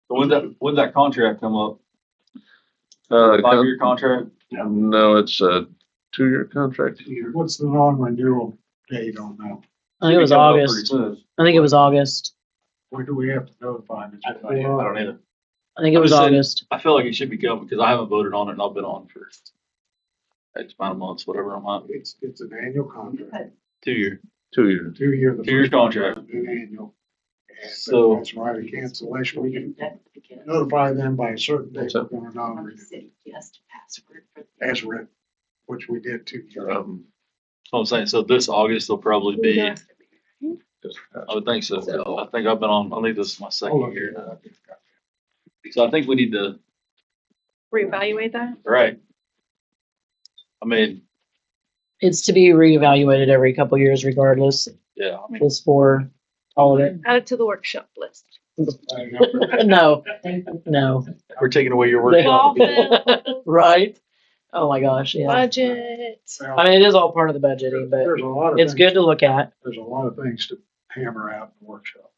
So when'd that contract come up? Uh, 5-year contract? No, it's a 2-year contract. What's the non-renewal date on that? I think it was Should be coming up August. pretty soon. I think it was August. When do we have to notify them? I don't either. I think it I'm was just saying- August. I feel like it should be coming because I haven't voted on it and I've been on for X amount of months, whatever I'm on. It's an annual contract, 2-year. 2 years. 2-year. 2-year contract. An annual. And So- that's right, a cancellation, we can notify them by a certain date, we're gonna non-renew as written, which we did 2 years. So I'm saying, so this August will probably be, I would think so. I think I've been on, I think this is my second year now. So I think we need to, Reevaluate that? right? I mean, It's to be reevaluated every couple years regardless. yeah, I mean, It's for all of it. Add it to the workshop list. No, no. we're taking away your workshop. Right? Oh my gosh, yeah. Budget. I mean, it is all part of the budgeting, but There's a lot of it's things, good to look at. there's a lot of things to hammer out in the workshop.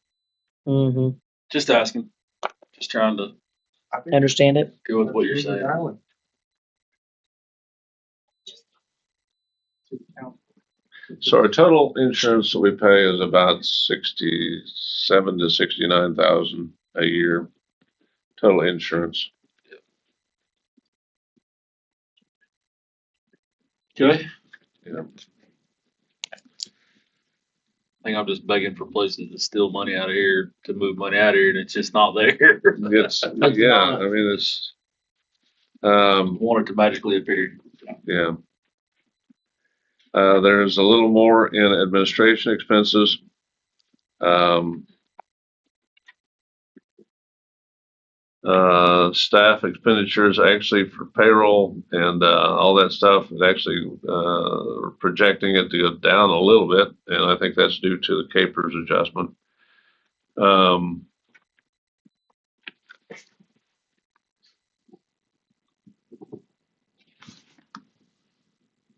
Hmm. Just asking, just trying to I think Understand it? go with what you're saying. Valid. So our total insurance that we pay is about 67 to 69,000 a year. Total insurance. Okay. Yeah. I think I'm just begging for places to steal money out of here, to move money out of here, and it's just not there. It's, yeah, I mean, it's, Want it to magically appear. yeah. There's a little more in administration expenses. Staff expenditures actually for payroll and, all that stuff is actually, projecting it to go down a little bit. And I think that's due to the capers adjustment.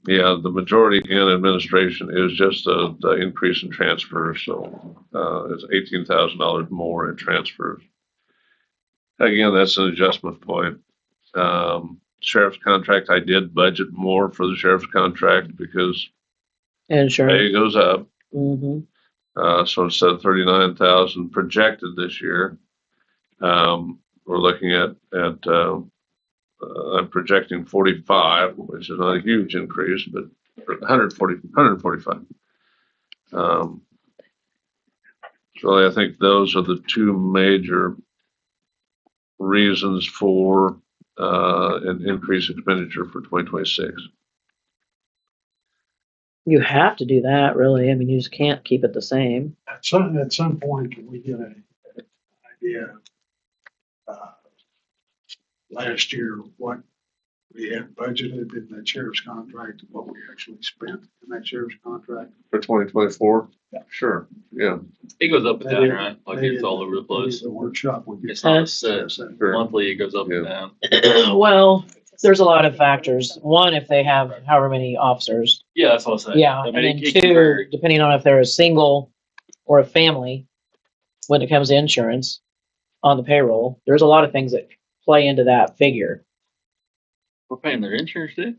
yeah, the majority in administration is just the increase in transfers, so, it's $18,000 more in transfers. Again, that's an adjustment point. Sheriff's contract, I did budget more for the sheriff's contract because Insurance. pay goes up. Hmm. So instead of 39,000 projected this year, we're looking at, I'm projecting 45, which is not a huge increase, but 145. So I think those are the two major reasons for, an increased expenditure for 2026. You have to do that, really. I mean, you just can't keep it the same. At some point, can we get an idea, last year, what we had budgeted in that sheriff's contract, and what we actually spent in that sheriff's contract? For 2024? Sure, yeah. It goes up and down, Maybe- right? Like maybe it's all over the maybe place. The workshop will get. It's not set. Sure. Monthly, it goes up and Yeah. down. Well, there's a lot of factors. One, if they have however many officers. Yeah, that's what I'm saying. Yeah, I and mean, then it can two, vary. depending on if they're a single or a family, when it comes to insurance on the payroll, there's a lot of things that play into that figure. We're paying their insurance too?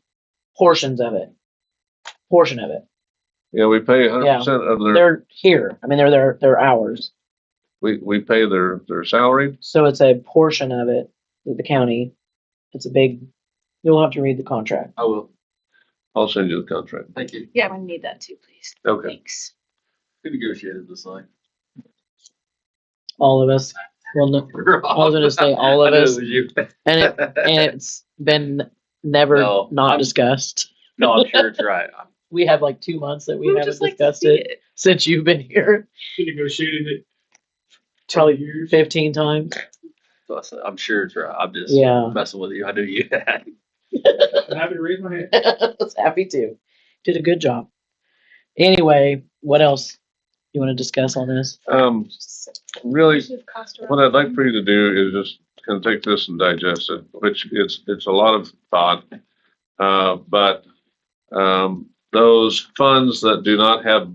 Portions of it. Portion of it. Yeah, we pay 100% of their, They're here. I mean, they're ours. we pay their salary. So it's a portion of it, the county. It's a big, you'll have to read the contract. I will. I'll send you the contract. Thank you. Yeah, I'm gonna need that too, please. Okay. Thanks. Who negotiated this thing? All of us. Well, no, I was gonna say all of I knew us. it was you. and it's been never No, not I'm- discussed. No, I'm sure it's right. We have like 2 months that we would haven't just like to discussed see it since you've been here. We negotiated it. Probably 10 years. 15 times. So I said, I'm sure it's right. I'm just Yeah. messing with you. I knew you had. I'm happy to raise my hand. I was happy to. Did a good job. Anyway, what else you want to discuss on this? Really, Should've cost around what I'd like for you to do is just kind of take this and digest it, which it's a lot of thought. But those funds that do not have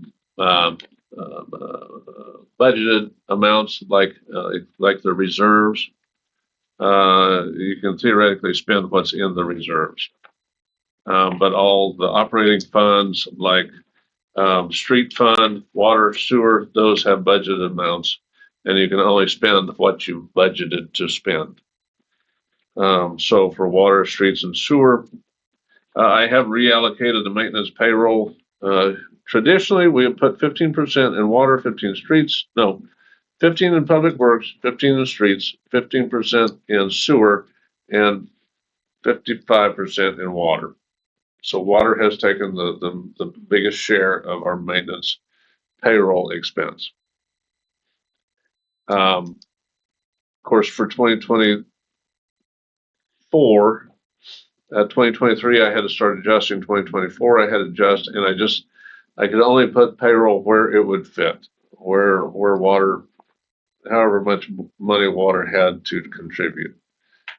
budgeted amounts like the reserves, you can theoretically spend what's in the reserves. But all the operating funds like street fund, water, sewer, those have budgeted amounts, and you can only spend what you've budgeted to spend. So for water, streets, and sewer, I have reallocated the maintenance payroll. Traditionally, we have put 15% in water, 15 in public works, 15 in streets, 15% in sewer, and 55% in water. So water has taken the biggest share of our maintenance payroll expense. Of course, for 2024, 2023, I had to start adjusting. 2024, I had to adjust, and I could only put payroll where it would fit, where water, however much money water had to contribute,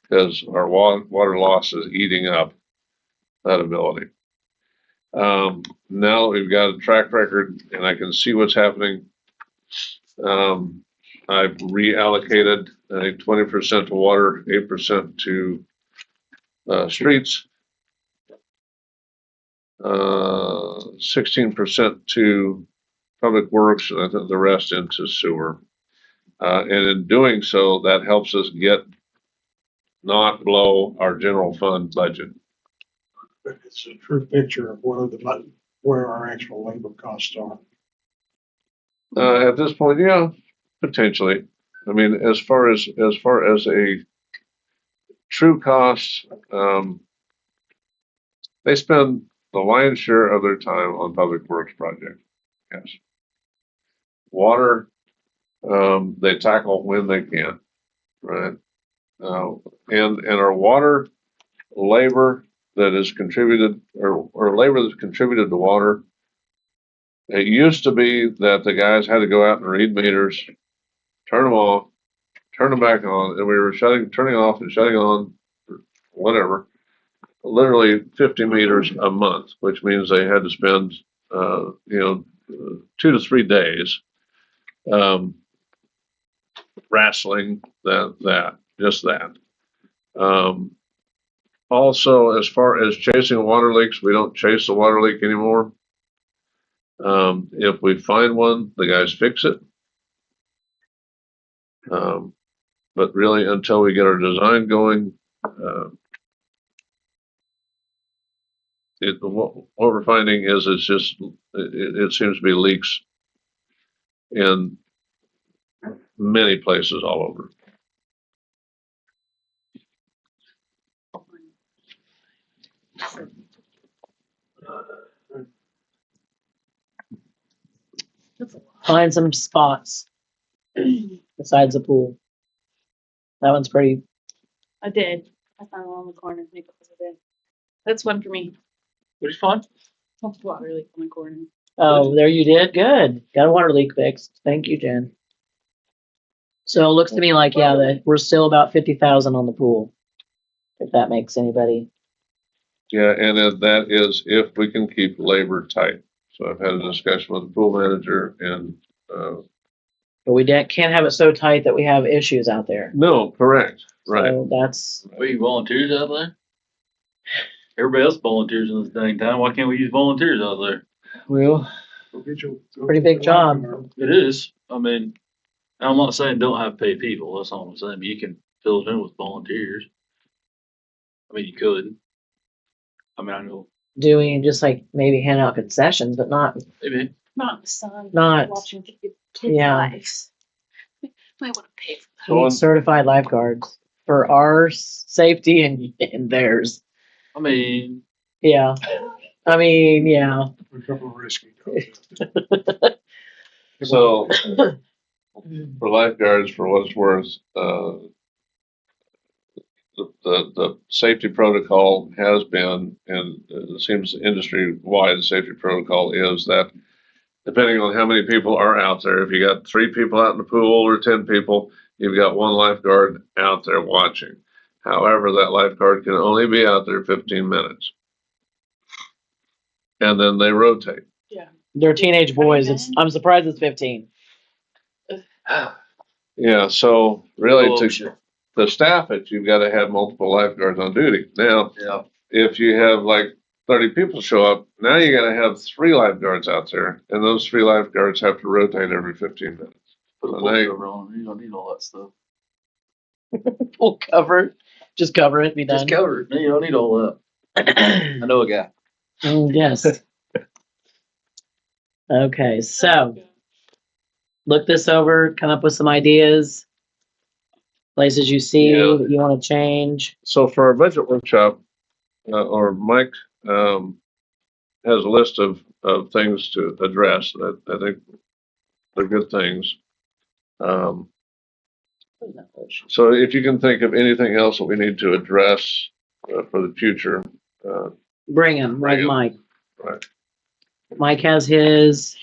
because our water loss is eating up that ability. Now that we've got a track record and I can see what's happening, I've reallocated, I think, 20% to water, 8% to streets, 16% to public works, and I think the rest into sewer. And in doing so, that helps us get not below our general fund budget. But it's a true picture of where our actual labor costs are. At this point, yeah, potentially. I mean, as far as a true cost, they spend the lion's share of their time on public works projects. Yes. Water, they tackle when they can, right? And our water labor that is contributed, or labor that's contributed to water, it used to be that the guys had to go out and read meters, turn them off, turn them back on, and we were turning off and shutting on, or whatever, literally 50 meters a month, which means they had to spend, 2 to 3 days, wrestling just that. Also, as far as chasing water leaks, we don't chase the water leak anymore. If we find one, the guys fix it. But really, until we get our design going, what we're finding is it's just, it seems to be leaks in many places all over. Find some spots besides the pool. That one's pretty, I did. I found one on the corner. Maybe it was a bit. That's one for me. Which fun? Water leak on the corner. oh, there you did, good. Got a water leak fixed. Thank you, Jen. So it looks to me like, yeah, that we're still about 50,000 on the pool. If that makes anybody, Yeah, and that is if we can keep labor tight. So I've had a discussion with the pool manager and, but we can't have it so tight that we have issues out there. no, correct, right. So that's, We volunteers out there? Everybody else volunteers in this dang time. Why can't we use volunteers out there? well, Go get your- go Pretty get big your job. lifeguard. It is. I mean, I'm not saying don't have paid people. That's all I'm saying. But you can fill it in with volunteers. I mean, you could. I mean, I know doing just like maybe hand out concessions, but not, maybe. Not in the sun. Not- Watching kids' yeah. lives. Might want to pay for that. So on- certified lifeguards for our safety and theirs. I mean, Yeah. I mean, yeah. A couple of risky. jobs. So for lifeguards, for what it's worth, the safety protocol has been, and it seems industry-wide safety protocol is that depending on how many people are out there, if you got 3 people out in the pool or 10 people, you've got 1 lifeguard out there watching. However, that lifeguard can only be out there 15 minutes. And then they rotate. They're teenage boys. I'm surprised it's 15. Yeah, so really Oh, to shit. staff it, you've got to have multiple lifeguards on duty. Now, Yeah. if you have like 30 people show up, now you got to have 3 lifeguards out there, and those 3 lifeguards have to rotate every 15 minutes. Put a So full they- cover on. You don't need all that stuff. Full cover. Just cover it, be done. Just cover it. You don't need all that. I know a guy. Yes. Okay, so look this over, come up with some ideas. Places you see Yeah. that you want to change. So for our budget workshop, or Mike has a list of things to address that I think they're good things. So if you can think of anything else that we need to address for the future, Bring him, like Bring 'em. Mike. right? Mike has his,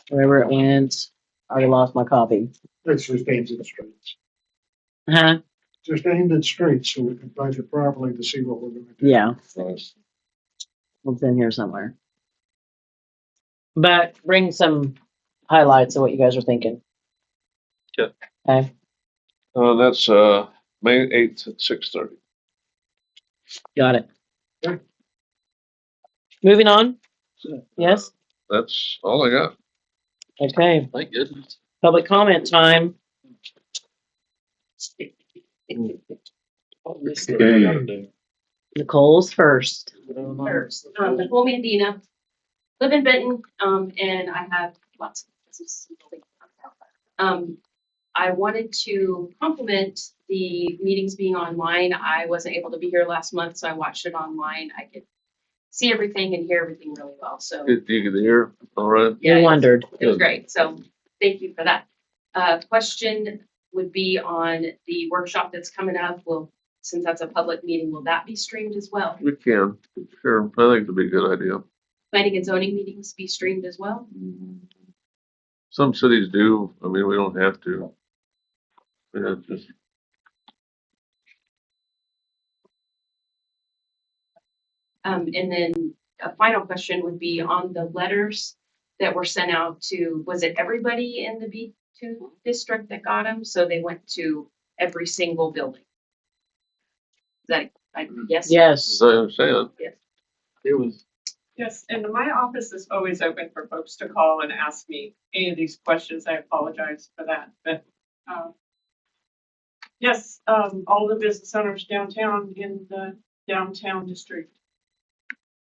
wherever it went. I already lost my copy. It's just aimed at streets. Huh? Just aimed at streets so we can budget properly to see what we're gonna do. Yeah, Right. it's in here somewhere. But bring some highlights of what you guys are thinking. Okay. Okay, That's May 8th at 6:30. got it. Okay. Moving on. Yes, That's all I got. okay, Thank goodness. public comment time. Nicole's first. First, Nicole Mandina, live in Benton, and I have lots of businesses and buildings. I wanted to compliment the meetings being online. I wasn't able to be here last month, so I watched it online. I could see everything and hear everything really well, so. Good, you could hear, all right? Yeah, You wondered. It was great, so thank you for that. Question would be on the workshop that's coming up. Well, since that's a public meeting, will that be streamed as well? We can, sure. I think it'd be a good idea. Planning and zoning meetings be streamed as well? Some cities do. I mean, we don't have to. Yeah, just And then a final question would be on the letters that were sent out to, was it everybody in the B2 district that got them? So they went to every single building? Is that, I guess? Yes. As I understand. It was, Yes, and my office is always open for folks to call and ask me any of these questions. I apologize for that, but, yes, all the business owners downtown in the downtown district.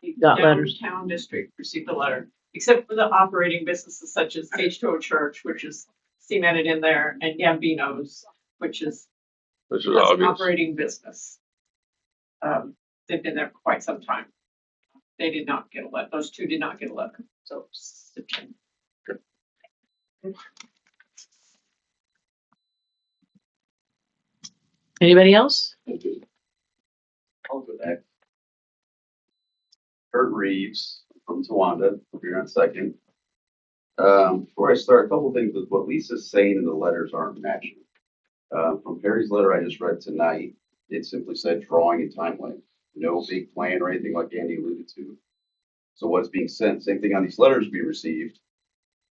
The Got letters. Downtown district received a letter, except for the operating businesses such as H2O Church, which is cemented in there, and Gambino's, which is Which is has an obvious. operating business. They've been there for quite some time. They did not get a letter. Those two did not get a letter. So September. Anybody else? I'll go next. Kurt Reeves from Towanda, will be here in a second. Before I start, a couple things with what Lisa's saying in the letters aren't matching. From Perry's letter I just read tonight, it simply said drawing and timeline. No big plan or anything like Andy alluded to. So what's being sent, same thing on these letters we received.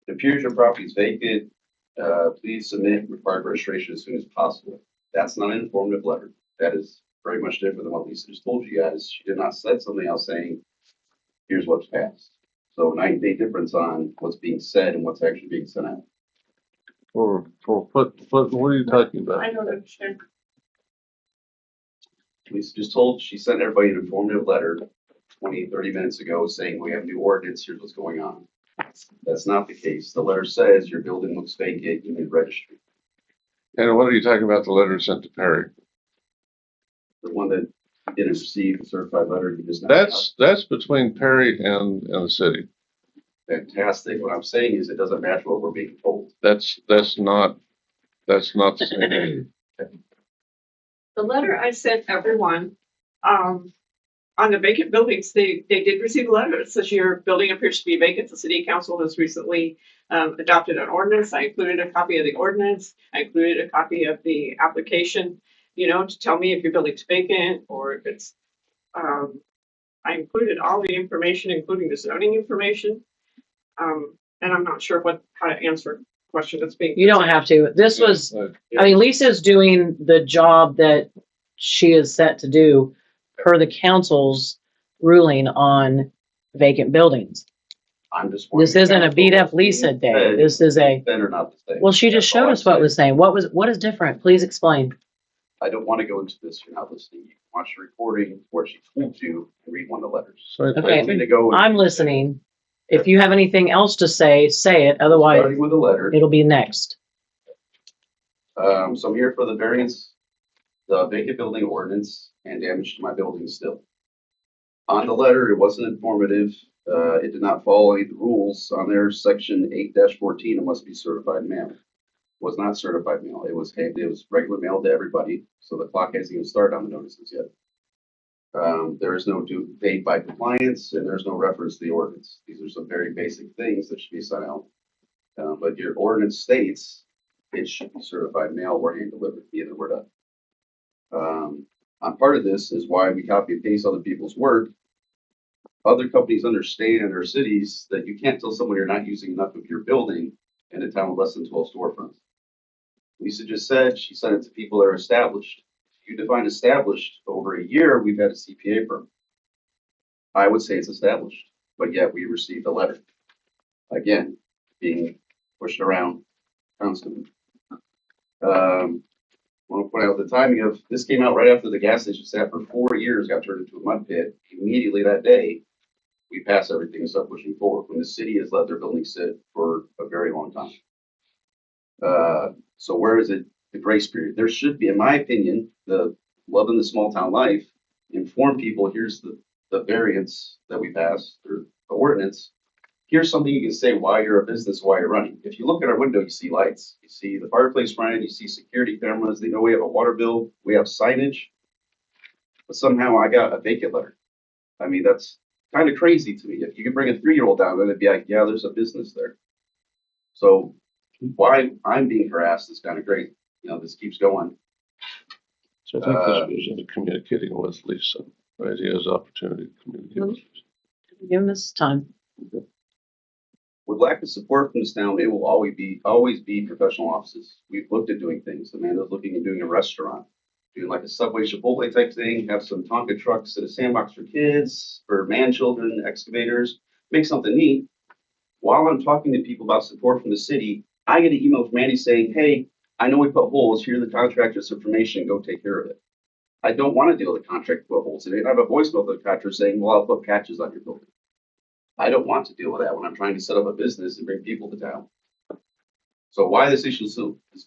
It appears your property is vacant. Please submit required registration as soon as possible. That's not an informative letter. That is very much different than what Lisa just told you guys. She did not set something else saying, here's what's passed. So 9-day difference on what's being said and what's actually being sent out. For what are you talking about? I don't understand. Lisa just told, she sent everybody an informative letter 20, 30 minutes ago saying, we have new ordinance, here's what's going on. That's not the case. The letter says your building looks vacant, you need registry. And what are you talking about, the letter sent to Perry? The one that didn't receive a certified letter, you just. That's between Perry and the city. Fantastic. What I'm saying is it doesn't match what we're being told. That's not the same. The letter I sent everyone, on the vacant buildings, they did receive a letter. It says your building appears to be vacant. The city council has recently adopted an ordinance. I included a copy of the ordinance. I included a copy of the application, to tell me if your building's vacant or if it's, I included all the information, including the zoning information. And I'm not sure how to answer a question that's being. You don't have to. This was, I mean, Lisa's doing the job that she is set to do per the council's ruling on vacant buildings. I'm just. This isn't a beat up Lisa day. This is a, Better not the same. well, she just showed us what was saying. What is different? Please explain. I don't want to go into this. You're not listening. You can watch the recording where she told you and read one of the letters. So I Okay. I don't need to go. I'm listening. If you have anything else to say, say it. Otherwise, Starting with the letter. it'll be next. So I'm here for the variance, the vacant building ordinance and damage to my building still. On the letter, it wasn't informative. It did not follow any of the rules on there. Section 8-14, it must be certified mail. It was not certified mail. It was regular mail to everybody. So the clock hasn't even started on the notices yet. There is no due date by compliance and there's no reference to the ordinance. These are some very basic things that should be sent out. But your ordinance states it should be certified mail or hand delivered, either we're done. On part of this is why we copy and paste other people's work. Other companies understand in their cities that you can't tell someone you're not using enough of your building in a town with less than 12 storefronts. Lisa just said she sent it to people that are established. If you define established over a year, we've had a CPA firm. I would say it's established, but yet we received a letter. Again, being pushed around constantly. I want to point out the timing of this came out right after the gas station sat for 4 years, got turned into a mud pit. Immediately that day, we passed everything and started pushing forward when the city has let their building sit for a very long time. So where is it, the grace period? There should be, in my opinion, the loving the small town life, inform people, here's the variance that we passed, or the ordinance. Here's something you can say why you're a business, why you're running. If you look at our window, you see lights, you see the fireplace running, you see security cameras, they know we have a water bill, we have signage. But somehow I got a vacant letter. I mean, that's kind of crazy to me. If you could bring a 3-year-old down, then it'd be like, yeah, there's a business there. So why I'm being harassed is kind of great. This keeps going. So I think this was in communicating with Lisa. ideas, opportunity, community. Give him this time. With lack of support from this town, it will always be professional offices. We've looked at doing things. Amanda's looking at doing a restaurant, doing like a Subway Chipotle type thing, have some Tonka trucks and a sandbox for kids, for man children, excavators, make something neat. While I'm talking to people about support from the city, I get an email from Andy saying, hey, I know we put holes, here's the contractor's information, go take care of it. I don't want to deal with the contractor put holes in it. I have a voicemail to the contractor saying, well, I'll put patches on your building. I don't want to deal with that when I'm trying to set up a business and bring people to town. So why this issue is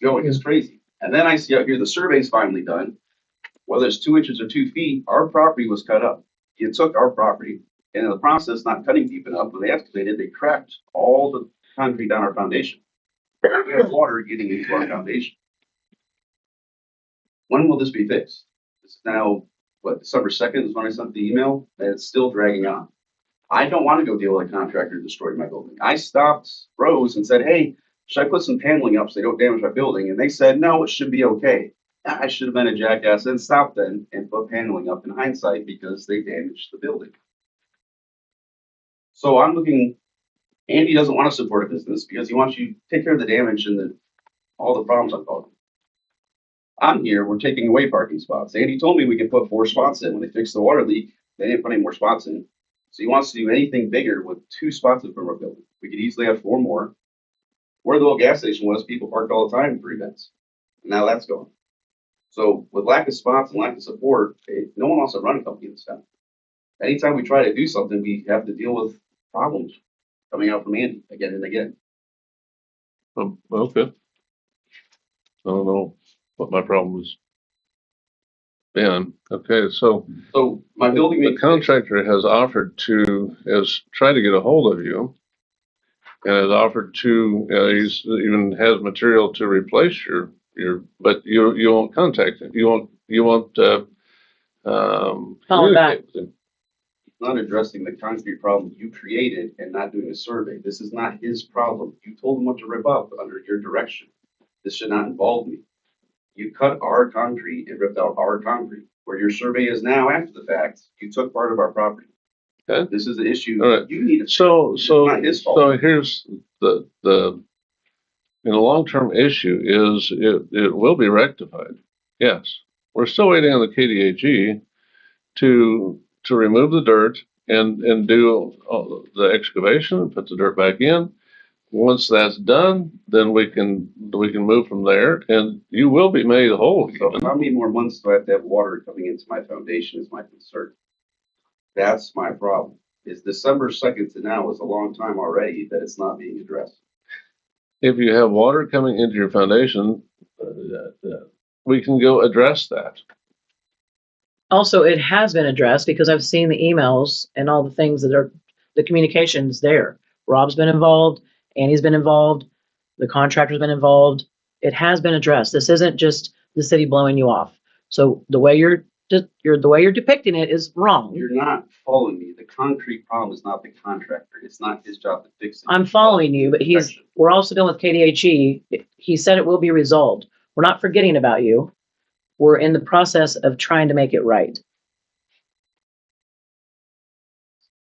going is crazy. And then I see out here the survey's finally done. Whether it's 2 inches or 2 feet, our property was cut up. You took our property, and in the process, not cutting deep enough, when they excavated, they cracked all the concrete down our foundation. We have water getting into our foundation. When will this be fixed? It's now, what, December 2nd is when I sent the email, and it's still dragging on. I don't want to go deal with a contractor who destroyed my building. I stopped Rose and said, hey, should I put some paneling up so they don't damage my building? And they said, no, it should be okay. I should have been a jackass and stopped then and put paneling up in hindsight because they damaged the building. So I'm looking, Andy doesn't want to support a business because he wants you to take care of the damage and all the problems I'm causing. I'm here, we're taking away parking spots. Andy told me we could put 4 spots in. When they fixed the water leak, they didn't put any more spots in. So he wants to do anything bigger with 2 spots in front of our building. We could easily have 4 more. Where the old gas station was, people parked all the time for events. And now that's gone. So with lack of spots and lack of support, no one wants to run a company in this town. Anytime we try to do something, we have to deal with problems coming out from Andy again and again. Okay. I don't know what my problem has been. Okay, so So my building the maintenance, contractor has tried to get a hold of you and has offered to, he's even has material to replace but you won't contact him. You won't, Call him back. communicate with him. not addressing the concrete problem you created and not doing a survey. This is not his problem. You told him what to rip up under your direction. This should not involve me. You cut our concrete and ripped out our concrete. Where your survey is now after the fact, you took part of our property. Okay. This is the issue All right. you need to. So not his fault. here's the long-term issue is it will be rectified. Yes. We're still waiting on the KDHE to remove the dirt and do the excavation and put the dirt back in. Once that's done, then we can move from there and you will be made whole. So how many more months do I have to have water coming into my foundation is my concern. That's my problem. Is December 2nd to now is a long time already that it's not being addressed. If you have water coming into your foundation, we can go address that. Also, it has been addressed because I've seen the emails and all the things that are, the communications there. Rob's been involved, Annie's been involved, the contractor's been involved. It has been addressed. This isn't just the city blowing you off. So the way you're depicting it is wrong. You're not following me. The concrete problem is not the contractor. It's not his job to fix it. I'm following you, but we're also dealing with KDHE. He said it will be resolved. We're not forgetting about you. We're in the process of trying to make it right.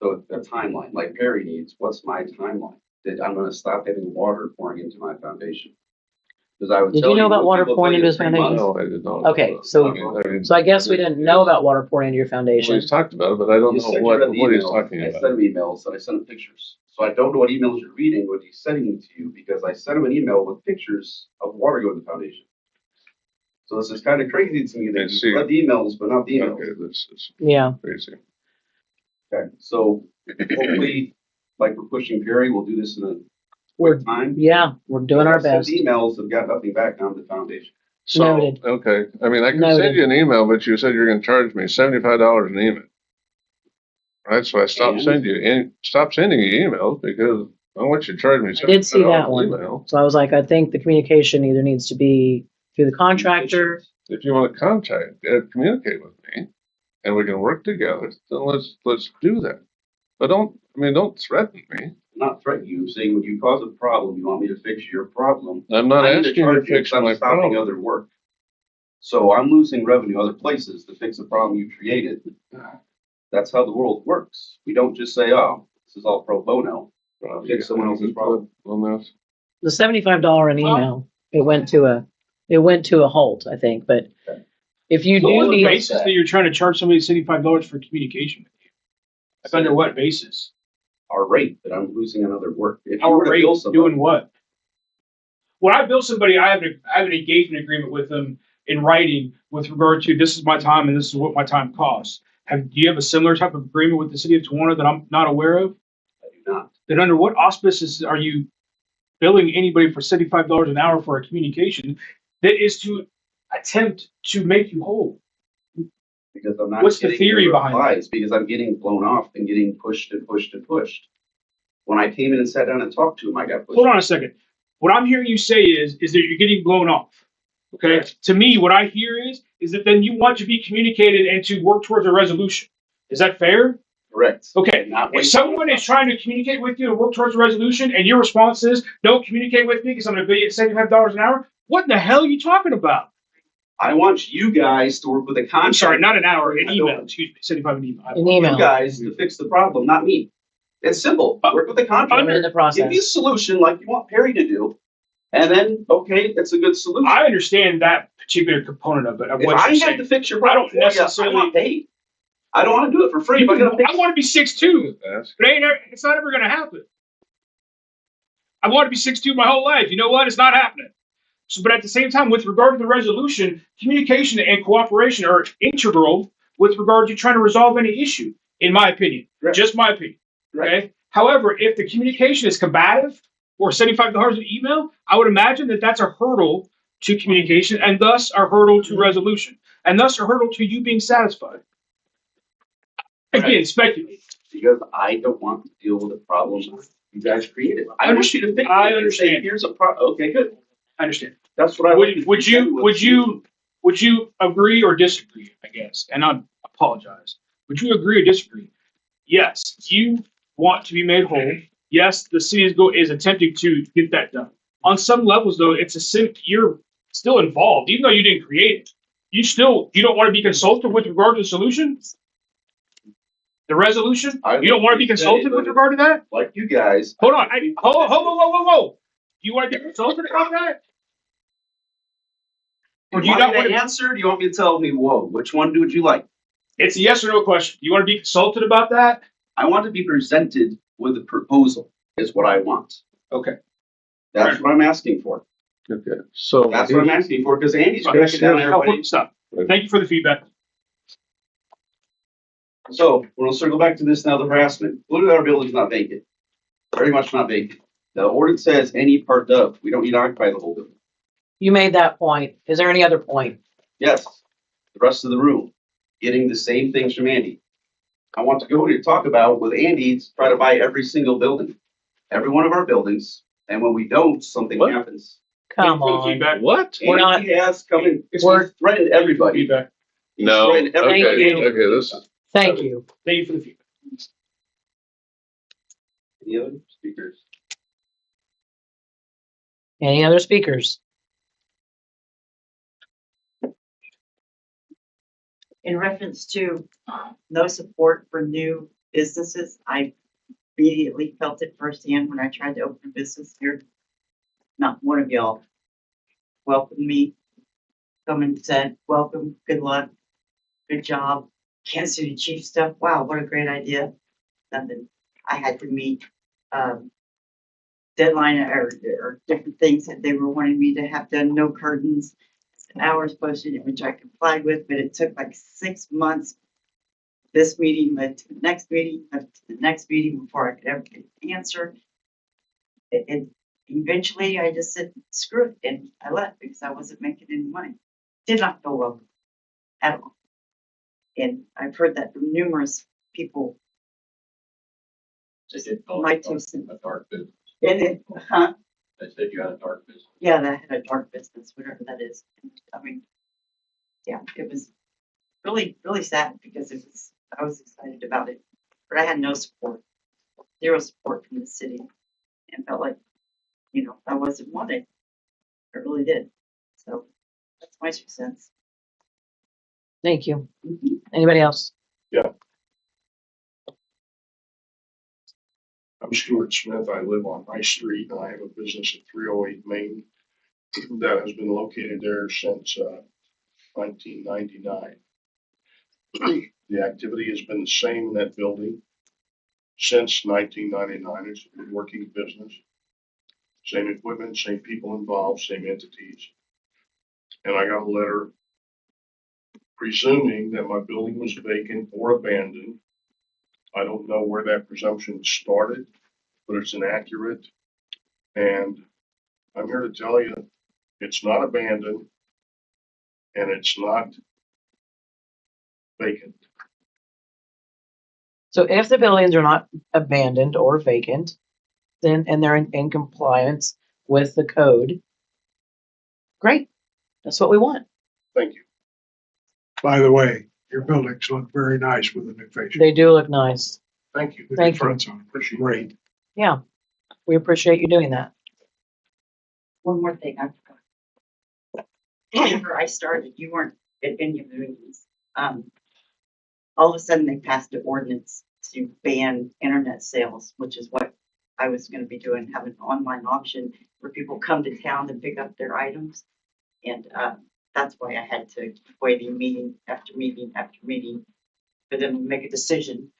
So a timeline, like Perry needs, what's my timeline? That I'm gonna stop having water pouring into my foundation. Because I would Did tell you know about when water people pouring tell you into his 3 foundation? months, No, I did not. Okay, so I guess we didn't know about water pouring into your foundation. He's talked about it, but I don't You know said you what read the he's emails. talking I about. sent him emails and I sent him pictures. So I don't know what emails you're reading, what he's sending to you, because I sent him an email with pictures of water going to the foundation. So this is kind of crazy to me I that see. you read the emails, but not the emails. Okay, this is Yeah. crazy. Okay, so hopefully, like we're pushing Perry, we'll do this in a We're, quick time. yeah, we're doing our I've sent best. Emails have got nothing back on the foundation. So, Noted. okay, I mean, I can Noted. send you an email, but you said you're gonna charge me $75 an email. Right, so I stopped And? sending you emails because I don't want you to charge me I did see $75 that an one. email. So I was like, I think the communication either needs to be through the contractor. If you want to communicate with me and we can work together, then let's do that. But don't threaten me. I'm not threatening you. I'm saying when you cause a problem, you want me to fix your problem. I'm not I need asking you charge to fix because I'm my stopping problem. other work. So I'm losing revenue other places to fix the problem you created. That's how the world works. We don't just say, oh, this is all pro bono. Fix someone else's problem. On this? The $75 an email, it went to a halt, I think, but if you So do on the need, basis that you're trying to charge somebody $75 for communication with you, like under what basis? Our rate that I'm losing another work. If you Our were to rate bill somebody, doing what? When I bill somebody, I have an engagement agreement with them in writing with regard to this is my time and this is what my time costs. Do you have a similar type of agreement with the city of Tawana that I'm not aware of? I do not. Then under what auspices are you billing anybody for $75 an hour for a communication that is to attempt to make you whole? Because I'm not What's the getting theory the behind it? replies, because I'm getting blown off and getting pushed and pushed and pushed. When I came in and sat down and talked to him, I got pushed. Hold on a second. What I'm hearing you say is that you're getting blown off. Okay. To me, what I hear is that then you want to be communicated and to work towards a resolution. Is that fair? Correct. Okay. Not If wasting someone my is trying to communicate with you and work towards a resolution, and your response is, "Don't communicate with me because I'm going to bill you at $75 an hour," what in the hell are you talking about? I want you guys to work with a contract. I'm sorry, not an hour, an I email. don't- Excuse me, 75 an email. an email You guys to fix the problem, not me. It's simple. Work with the contractor. in the Give me a process. solution like you want Perry to do. And then, okay, it's a good solution. I understand that particular component of it. Of If what I you're have saying. to fix your I problem don't for you, necessarily- I'm not paid. I don't want to do it for free. If I gotta fix I want to be 6'2", Ask. but it's not ever going to happen. I wanted to be 6'2" my whole life. You know what? It's not happening. So, but at the same time, with regard to the resolution, communication and cooperation are integral with regard to trying to resolve any issue, in my opinion. Right. Just my opinion. Right. Okay. However, if the communication is combative or $75 an email, I would imagine that that's a hurdle to communication and thus a hurdle to resolution and thus a hurdle to you being satisfied. Again, speculate. because I don't want to deal with the problem you guys created. I want you to fix it. I and say, understand. Here's a okay, good. I understand. That's what I Would you agree or disagree? I guess, and I apologize. Would you agree or disagree? Yes, you want to be made whole. Yes, the city is attempting to get that done. On some levels, though, you're still involved, even though you didn't create it. You don't want to be consulted with regard to the solution, the resolution. You don't want to be consulted with regard to that. Like you guys. Hold on. Whoa. Do you want to be consulted about that? Or do you not want to to answer? Do you want me to tell me, whoa, which one would you like? It's a yes or no question. Do you want to be consulted about that? I want to be presented with a proposal, is what I want. Okay. That's what I'm asking for. Okay, so. That's what I'm asking for, because Andy's cracking down on everybody. Stop. Thank you for the feedback. So we'll circle back to this now, the harassment. Look at our building's not vacant. Very much not vacant. The ordinance says any part of, we don't need to occupy the whole building. You made that point. Is there any other point? Yes, the rest of the room, getting the same things from Andy. I want to go to talk about with Andy, to try to buy every single building, every one of our buildings. And when we don't, something What? happens. Come Thank you for the on. feedback. What? We're not- Andy has come in, he's We're- threatened everybody. Feedback. He's No, threatened everybody. okay, Thank you. okay, this, Thank you. Thank you for the feedback. Any other speakers? Any other speakers? In reference to no support for new businesses, I immediately felt it firsthand when I tried to open a business here. Not one of y'all welcomed me, come and said, welcome, good luck, good job, Kansas City Chief stuff, wow, what a great idea. Nothing. I had to meet deadline or different things that they were wanting me to have done, no curtains, hours posted, which I complied with, but it took like 6 months. This meeting led to the next meeting, led to the next meeting before I could ever get an answer. And eventually I just said, screw it, and I left because I wasn't making any money. Did not feel welcome at all. And I've heard that from numerous people. Just my 2 cents. A dark business. And it, huh? They said you had a dark business. Yeah, that had a dark business, whatever that is. I mean, yeah, it was really, really sad because I was excited about it, but I had no support, zero support from the city, and felt like, I wasn't wanted. I really did. So that's my 2 cents. Thank you. Anybody else? I'm Stuart Smith. I live on High Street and I have a business at 308 Main that has been located there since 1999. The activity has been the same in that building since 1999. It's a working business. Same equipment, same people involved, same entities. And I got a letter presuming that my building was vacant or abandoned. I don't know where that presumption started, but it's inaccurate. And I'm here to tell you, it's not abandoned and it's not vacant. So if the buildings are not abandoned or vacant, then, and they're in compliance with the code, great. That's what we want. Thank you. By the way, your buildings look very nice with the new fascia. They do look nice. Thank you. The Thank new you. fronts on, Appreciate it. great. Yeah, we appreciate you doing that. One more thing, I forgot. Whenever I started, you weren't at any of the meetings. All of a sudden, they passed an ordinance to ban internet sales, which is what I was gonna be doing, have an online auction where people come to town and pick up their items. And, that's why I had to wait in meeting after meeting after meeting for them to make a decision.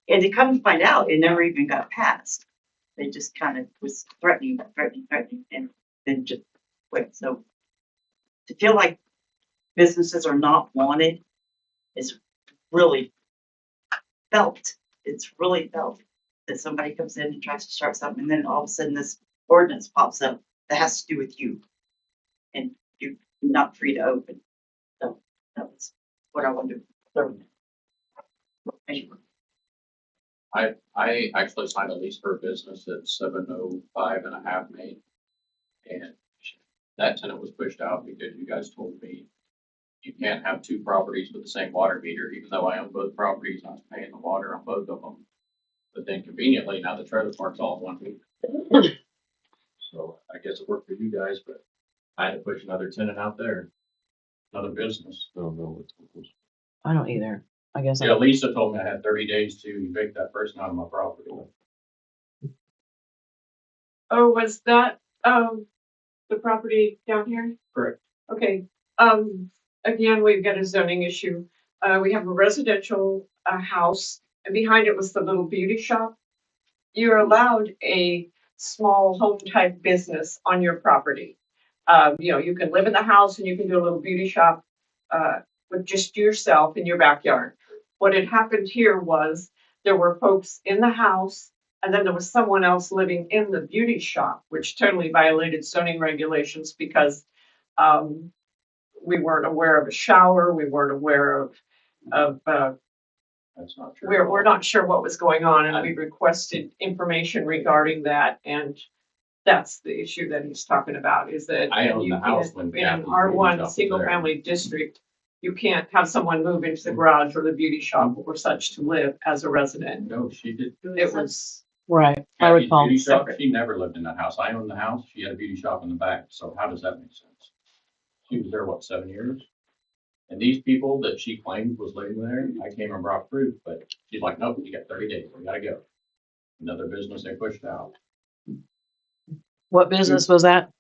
And to come and find out, it never even got passed. They just kind of was threatening, and then just quit. So to feel like businesses are not wanted is really felt. It's really felt that somebody comes in and tries to start something, and then all of a sudden this ordinance pops up that has to do with you. And you're not free to open. So that was what I wanted to learn. Thank you. I actually signed a lease for a business at 705.5 Main. And that tenant was pushed out because you guys told me you can't have two properties with the same water meter, even though I own both properties, I was paying the water on both of them. But then conveniently, now the trailer park's all in one week. So I guess it worked for you guys, but I had to push another tenant out there, another business. I don't know what it was. I don't either. I guess. Yeah, Lisa told me I had 30 days to evict that person out of my property. Oh, was that, the property down here? Correct. Okay, again, we've got a zoning issue. We have a residential, house, and behind it was the little beauty shop. You're allowed a small home type business on your property. You can live in the house and you can do a little beauty shop, with just yourself in your backyard. What had happened here was there were folks in the house and then there was someone else living in the beauty shop, which totally violated zoning regulations because we weren't aware of a shower, we weren't aware of That's not true. we're not sure what was going on, and we requested information regarding that, and that's the issue that he's talking about, is that I own you the house can't, when in an Kathy's beauty R1 shop was single there. family district, you can't have someone move into the garage or the beauty shop or such to live as a resident. No, she did. It was, Right, I Kathy's recall. beauty shop, separate. she never lived in that house. I owned the house. She had a beauty shop in the back. So how does that make sense? She was there, what, 7 years? And these people that she claimed was living there, I came and brought proof, but she's like, nope, you got 30 days. We gotta go. Another business they pushed out. What business was that?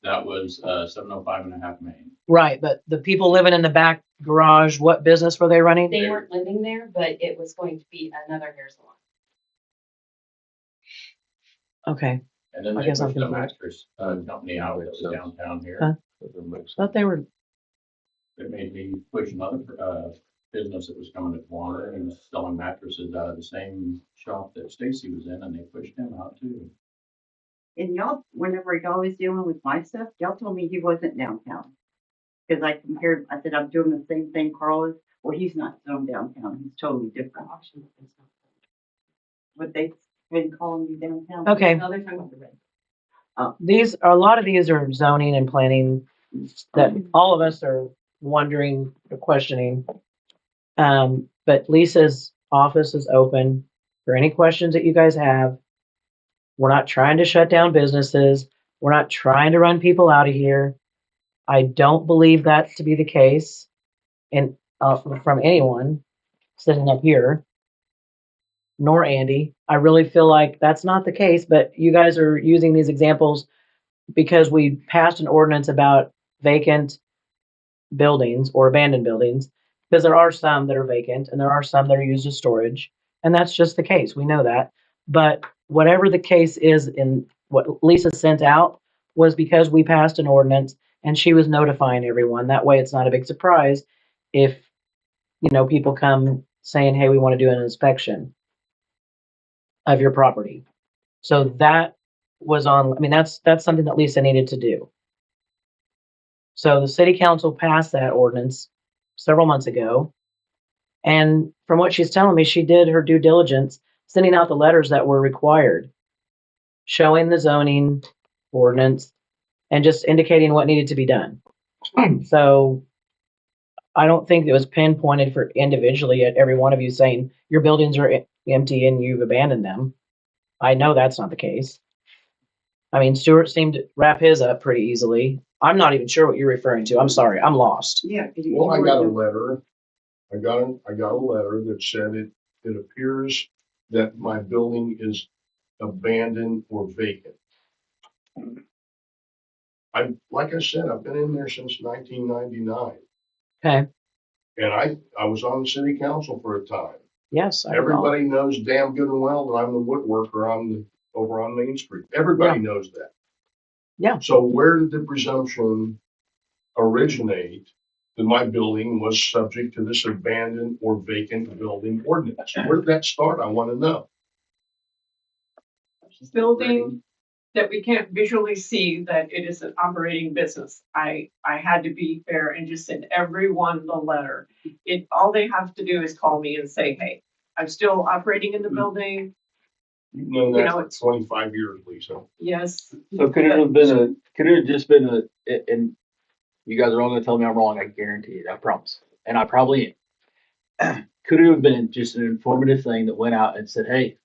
That was 705.5 Main. Right, but the people living in the back garage, what business were they running? They weren't living there, but it was going to be another hair salon. Okay, And then I they guess I'm pushed a confused. mattress company out that was downtown here. Huh? Doesn't make sense. thought they were, It made me push another business that was coming to Kiwanis and was selling mattresses out of the same shop that Stacy was in, and they pushed him out too. And y'all, whenever y'all was dealing with my stuff, y'all told me he wasn't downtown. Cause I compared, I said, I'm doing the same thing Carl is. Well, he's not zoned downtown. He's totally different. But they've been calling you downtown. Okay. No, they're talking about the red. a lot of these are zoning and planning that all of us are wondering or questioning. But Lisa's office is open for any questions that you guys have. We're not trying to shut down businesses. We're not trying to run people out of here. I don't believe that to be the case, and from anyone sitting up here. nor Andy. I really feel like that's not the case, but you guys are using these examples because we passed an ordinance about vacant buildings or abandoned buildings, because there are some that are vacant and there are some that are used as storage. And that's just the case. We know that. But whatever the case is in what Lisa sent out was because we passed an ordinance and she was notifying everyone. That way it's not a big surprise if, people come saying, hey, we want to do an inspection of your property. So that was that's something that Lisa needed to do. So the city council passed that ordinance several months ago. And from what she's telling me, she did her due diligence, sending out the letters that were required, showing the zoning ordinance and just indicating what needed to be done. So I don't think it was pinpointed for individually at every one of you saying your buildings are empty and you've abandoned them. I know that's not the case. I mean, Stuart seemed to wrap his up pretty easily. I'm not even sure what you're referring to. I'm sorry, I'm lost. Yeah. Well, I got a letter. I got a letter that said it appears that my building is abandoned or vacant. Like I said, I've been in there since 1999, Okay. and I was on the city council for a time. Yes. I recall. Everybody knows damn good and well that I'm the woodworker over on Main Street. Everybody knows that. Yeah. So where did the presumption originate that my building was subject to this abandoned or vacant building ordinance? Where did that start? I want to know. Building that we can't visually see that it is an operating business. I had to be fair and just send everyone the letter. All they have to do is call me and say, hey, I'm still operating in the building. You've known that for 25 years, Lisa. Yes. So could it have just been and you guys are all gonna tell me I'm wrong, I guarantee it, I promise. And I probably am. Could it have been just an informative thing that went out and said, hey,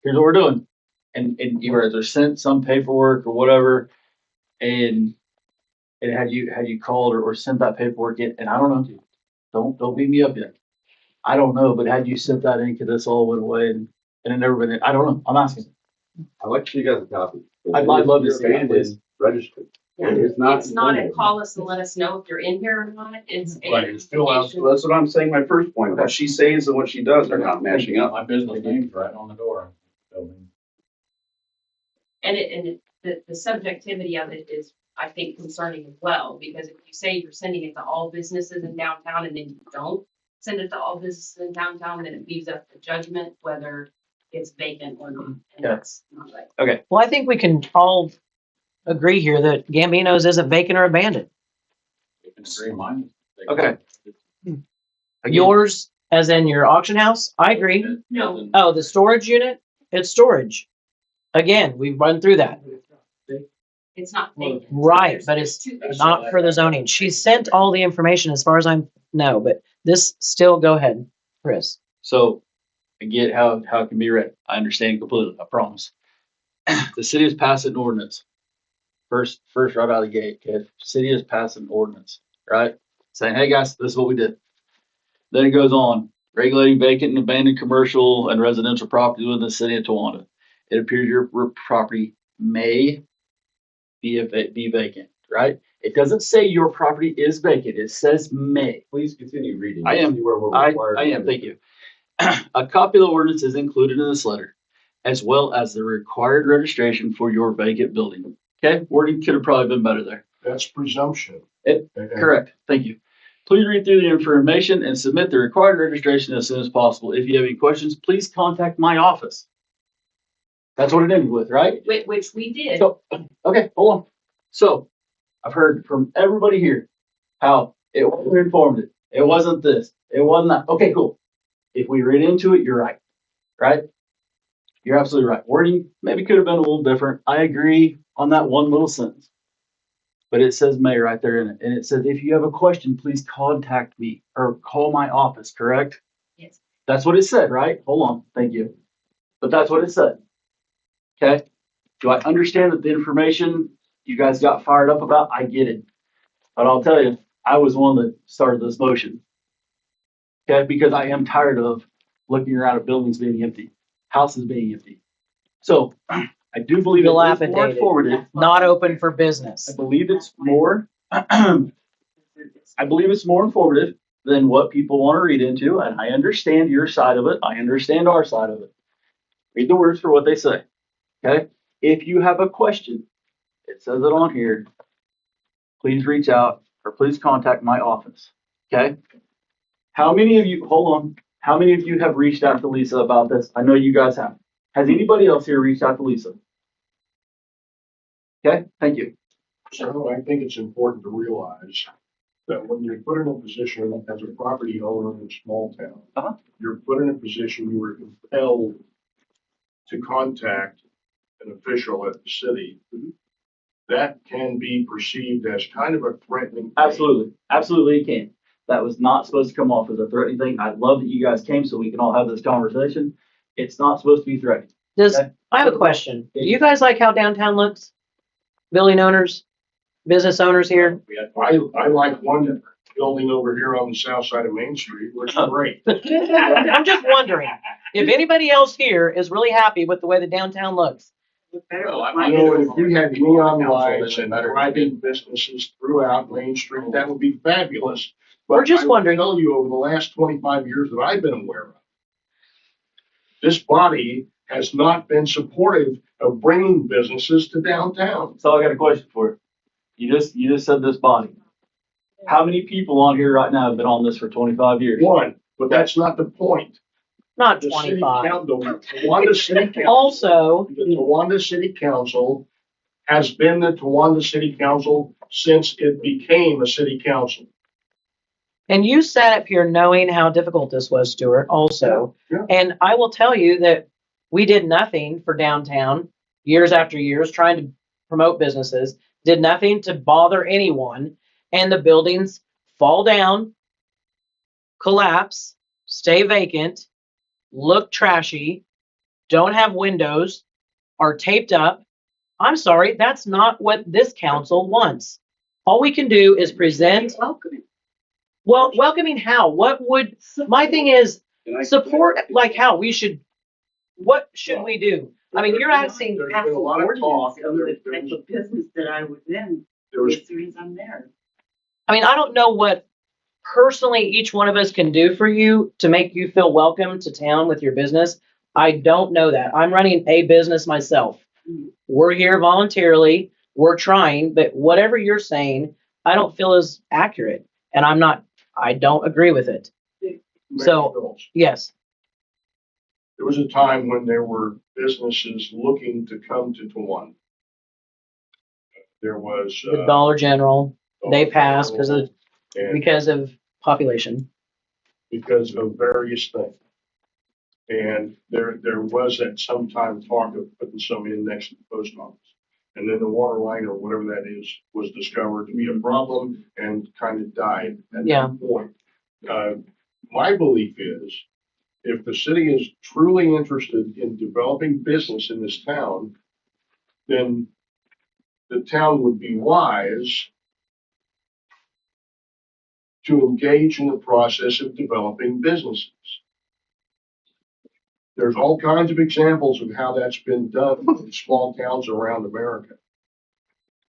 here's what we're doing? And you guys are sent some paperwork or whatever, and had you called or sent that paperwork in, and I don't know, don't beat me up yet. I don't know, but had you sent that in, could this all went away and it never been, I don't know, I'm asking. I'd like to show you guys a copy. I'd love to see it, please. Registered. Yeah. It's not. It's not a call us and let us know if you're in here or not. It's a. Right, it's still out. So that's what I'm saying, my first point, what she says and what she does are not matching up. My business name's right on the door. Building. And the subjectivity of it is, I think, concerning as well, because if you say you're sending it to all businesses in downtown and then you don't send it to all businesses in downtown, then it leaves up to judgment whether it's vacant or not. And that's not right. Well, I think we can all agree here that Gambino's isn't vacant or abandoned. You can agree mine. Okay. Yours, as in your auction house, I agree. No. Oh, the storage unit, it's storage. Again, we've run through that. It's not vacant. Right, There's- but there's it's two issues. not for the zoning. She sent all the information as far as I know, but this still, go ahead, Chris. So I get how it can be read. I understand completely, I promise. The city has passed an ordinance. First right out of the gate, okay? City has passed an ordinance, right? Saying, hey guys, this is what we did. Then it goes on, regulating vacant and abandoned commercial and residential property within the city of Towanda. It appears your property may be vacant, right? It doesn't say your property is vacant. It says may. Please continue reading. I am. See where we're I required to am, thank you. A copy of the ordinance is included in this letter, as well as the required registration for your vacant building. Okay, wording could have probably been better there. That's presumption. Correct, thank you. Please read through the information and submit the required registration as soon as possible. If you have any questions, please contact my office. That's what it ended with, right? Which we did. So, okay, hold on. So, I've heard from everybody here how it wasn't informative. It wasn't this. It wasn't that. Okay, cool. If we read into it, you're right. Right? You're absolutely right. Wording maybe could have been a little different. I agree on that one little sentence. But it says may right there in it. And it says, if you have a question, please contact me or call my office, correct? Yes. That's what it said, right? Hold on. Thank you. But that's what it said. Okay. Do I understand that the information you guys got fired up about? I get it. But I'll tell you, I was one that started this motion. Okay. Because I am tired of looking around at buildings being empty. houses being empty. So I do believe it is more Dilapidated. informative. Not open for business. I believe it's more, I believe it's more informative than what people want to read into, and I understand your side of it. I understand our side of it. Read the words for what they say. Okay? If you have a question, it says it on here. Please reach out or please contact my office. Okay? How many of you, hold on, how many of you have reached out to Lisa about this? I know you guys have. Has anybody else here reached out to Lisa? Okay, thank you. So I think it's important to realize that when you're put in a position as a property owner in a small town, Uh-huh. you're put in a position you were compelled to contact an official at the city. That can be perceived as kind of a threatening. thing. Absolutely, absolutely you can. That was not supposed to come off as a threatening thing. I love that you guys came so we can all have this conversation. It's not supposed to be threatening. Does, Okay. I have a question. Do you guys like how downtown looks? Building owners, business owners here? I like one building over here on the south side of Main Street, looks great. I'm just wondering if anybody else here is really happy with the way the downtown looks. You know, if you had neon lights and thriving businesses throughout Main Street, that would be fabulous. But We're just I will wondering- tell you, over the last 25 years that I've been aware of, this body has not been supportive of bringing businesses to downtown. So I got a question for you. You just said this body. How many people on here right now have been on this for 25 years? One, but that's not the point. Not The city 25. council, the Towanda City Council, Also, the Towanda City Council has been the Towanda City Council since it became a city council. and you sat up here knowing how difficult this was, Stuart, also. Yeah. And I will tell you that we did nothing for downtown years after years trying to promote businesses, did nothing to bother anyone. And the buildings fall down, collapse, stay vacant, look trashy, don't have windows, are taped up. I'm sorry, that's not what this council wants. All we can do is present. Well, welcoming how? What would, my thing is, support, like how? We should, what should we do? I mean, you're asking, There's been a lot of talk. Of the type of business that I was in, There was as soon as I'm there. I mean, I don't know what personally each one of us can do for you to make you feel welcome to town with your business. I don't know that. I'm running a business myself. We're here voluntarily. We're trying, but whatever you're saying, I don't feel is accurate. And I don't agree with it. So, yes. There was a time when there were businesses looking to come to Towanda. There was. The Dollar General, they passed and because of population. because of various things. And there was at some time talk of putting some in next to the post office. And then the water line or whatever that is was discovered to be a problem and kind of died at Yeah. that point. My belief is if the city is truly interested in developing business in this town, then the town would be wise to engage in the process of developing businesses. There's all kinds of examples of how that's been done in small towns around America.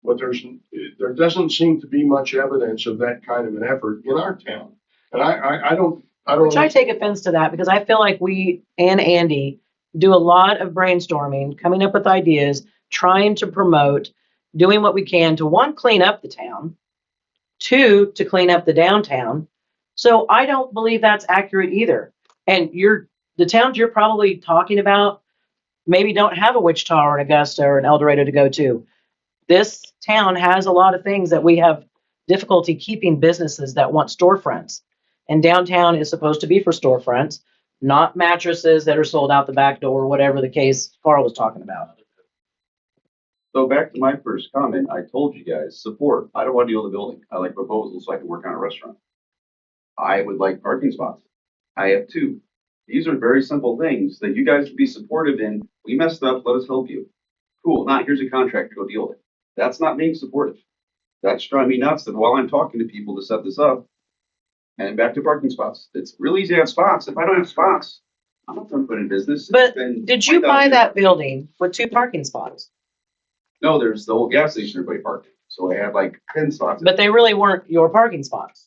But there doesn't seem to be much evidence of that kind of an effort in our town. And I don't. Which I take offense to that because I feel like we and Andy do a lot of brainstorming, coming up with ideas, trying to promote, doing what we can to one, clean up the town, two, to clean up the downtown. So I don't believe that's accurate either. And the towns you're probably talking about maybe don't have a Wichita or an Augusta or an El Dorado to go to. This town has a lot of things that we have difficulty keeping businesses that want storefronts. And downtown is supposed to be for storefronts, not mattresses that are sold out the back door, whatever the case Carl was talking about. So back to my first comment, I told you guys, support. I don't want to deal with the building. I like proposals so I can work on a restaurant. I would like parking spots. I have two. These are very simple things that you guys would be supportive in. We messed up, let us help you. Cool, now here's a contract to go deal with it. That's not being supportive. That's driving me nuts that while I'm talking to people to set this up, and back to parking spots. It's really easy to have spots. If I don't have spots, I'm not gonna put in business. But It's been did you 20,000 buy years. that building with 2 parking spots? No, there's the old gas station everybody parked. So I had like 10 spots. But they really weren't your parking spots.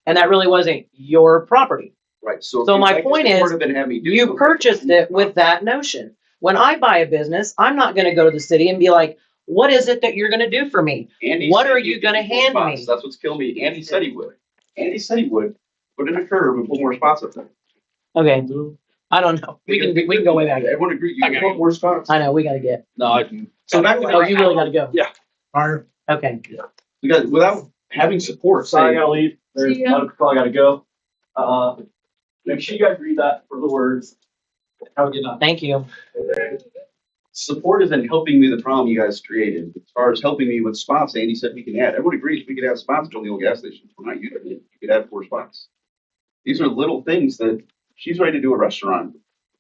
And that really wasn't your property. Right, so. So if my you point liked it is, more than have me do You something, purchased it with that notion. When I buy a business, I'm not gonna go to the city and be like, what is it that you're gonna do for me? Andy What said are he'd you give gonna me more hand spots. me? That's what's killing me. Andy said he would. Andy said he would put in a curve and put more spots up there. Okay, I don't know. We can go way back. Everyone agree, you I got want more spots. I know, we gotta get. No, I can. So back to Oh, you really gotta go? Yeah. Fire, Okay. because without having support, Sorry, I saying, gotta leave. There's See ya. other people I gotta go. Make sure you guys read that for the words. Have a good night. Thank you. support isn't helping me the problem you guys created. As far as helping me with spots, Andy said we can add. Everyone agrees we could add spots to the old gas stations. We're not using it. You could add 4 spots. These are little things that she's ready to do a restaurant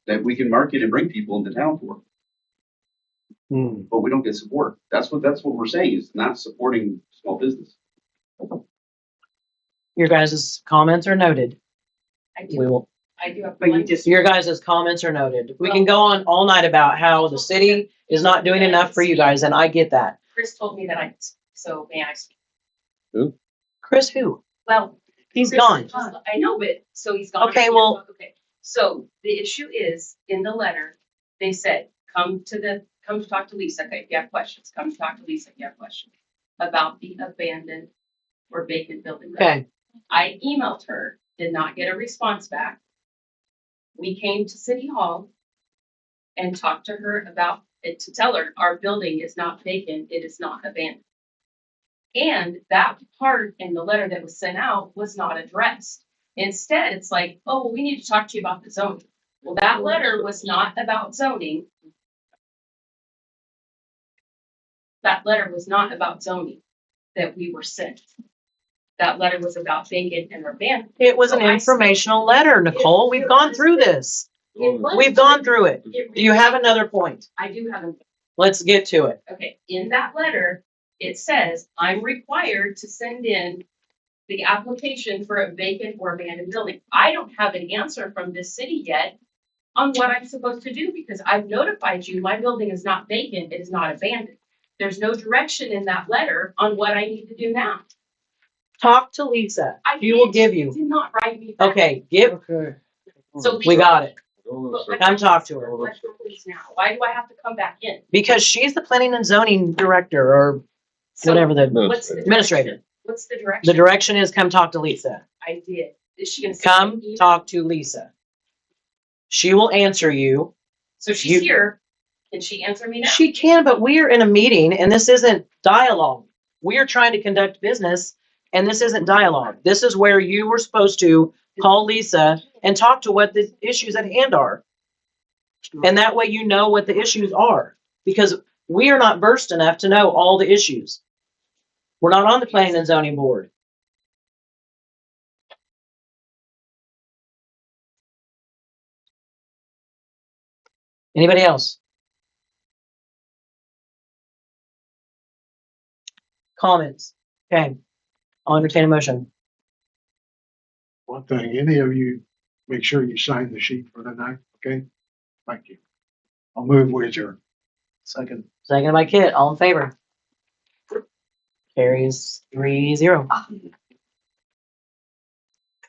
that we can market and bring people into town for. But we don't get support. That's what we're saying is not supporting small business. Your guys' comments are noted. I We do, will, I do have But you one. just- your guys' comments are noted. We can go on all night about how the city is not doing enough for you guys, and I get that. Chris told me that so may I speak? Chris, who? Well. He's Chris- gone. I know, but, so he's gone. Okay, well- Okay, so the issue is, in the letter, they said, come to talk to Lisa, okay, if you have questions, come talk to Lisa if you have questions about the abandoned or vacant building. Okay, I emailed her, did not get a response back. We came to City Hall and talked to her about it, to tell her our building is not vacant, it is not abandoned. And that part in the letter that was sent out was not addressed. Instead, it's like, oh, well, we need to talk to you about the zoning. Well, that letter was not about zoning. That letter was not about zoning that we were sent. That letter was about vacant and abandoned. it was an So I- informational letter, Nicole. We've gone through this. We've gone through it. Do you have another point? I do have a, Let's get to it. okay, in that letter, it says, I'm required to send in the application for a vacant or abandoned building. I don't have an answer from this city yet on what I'm supposed to do because I've notified you, my building is not vacant, it is not abandoned. There's no direction in that letter on what I need to do now. Talk to Lisa. I She will did- give you you. did not write me back. Okay, get, So we got it. But Come talk to her. what happens now? Why do I have to come back in? Because she's the planning and zoning director or So whatever the what's the administrator. direction? What's the direction? The direction is come talk to Lisa. I did. Is she gonna send Come me an email? talk to Lisa. She will answer you. So you- she's here. Can she answer me now? She can, but we are in a meeting and this isn't dialogue. We are trying to conduct business and this isn't dialogue. This is where you were supposed to call Lisa and talk to what the issues at hand are. And that way you know what the issues are. Because we are not versed enough to know all the issues. We're not on the planning and zoning board. Anybody else? Comments? Okay. I'll entertain a motion. one thing, any of you, make sure you sign the sheet for tonight, okay? Thank you. I'll move with adjourn. Second. Second by Kit, all in favor? Carries 3-0.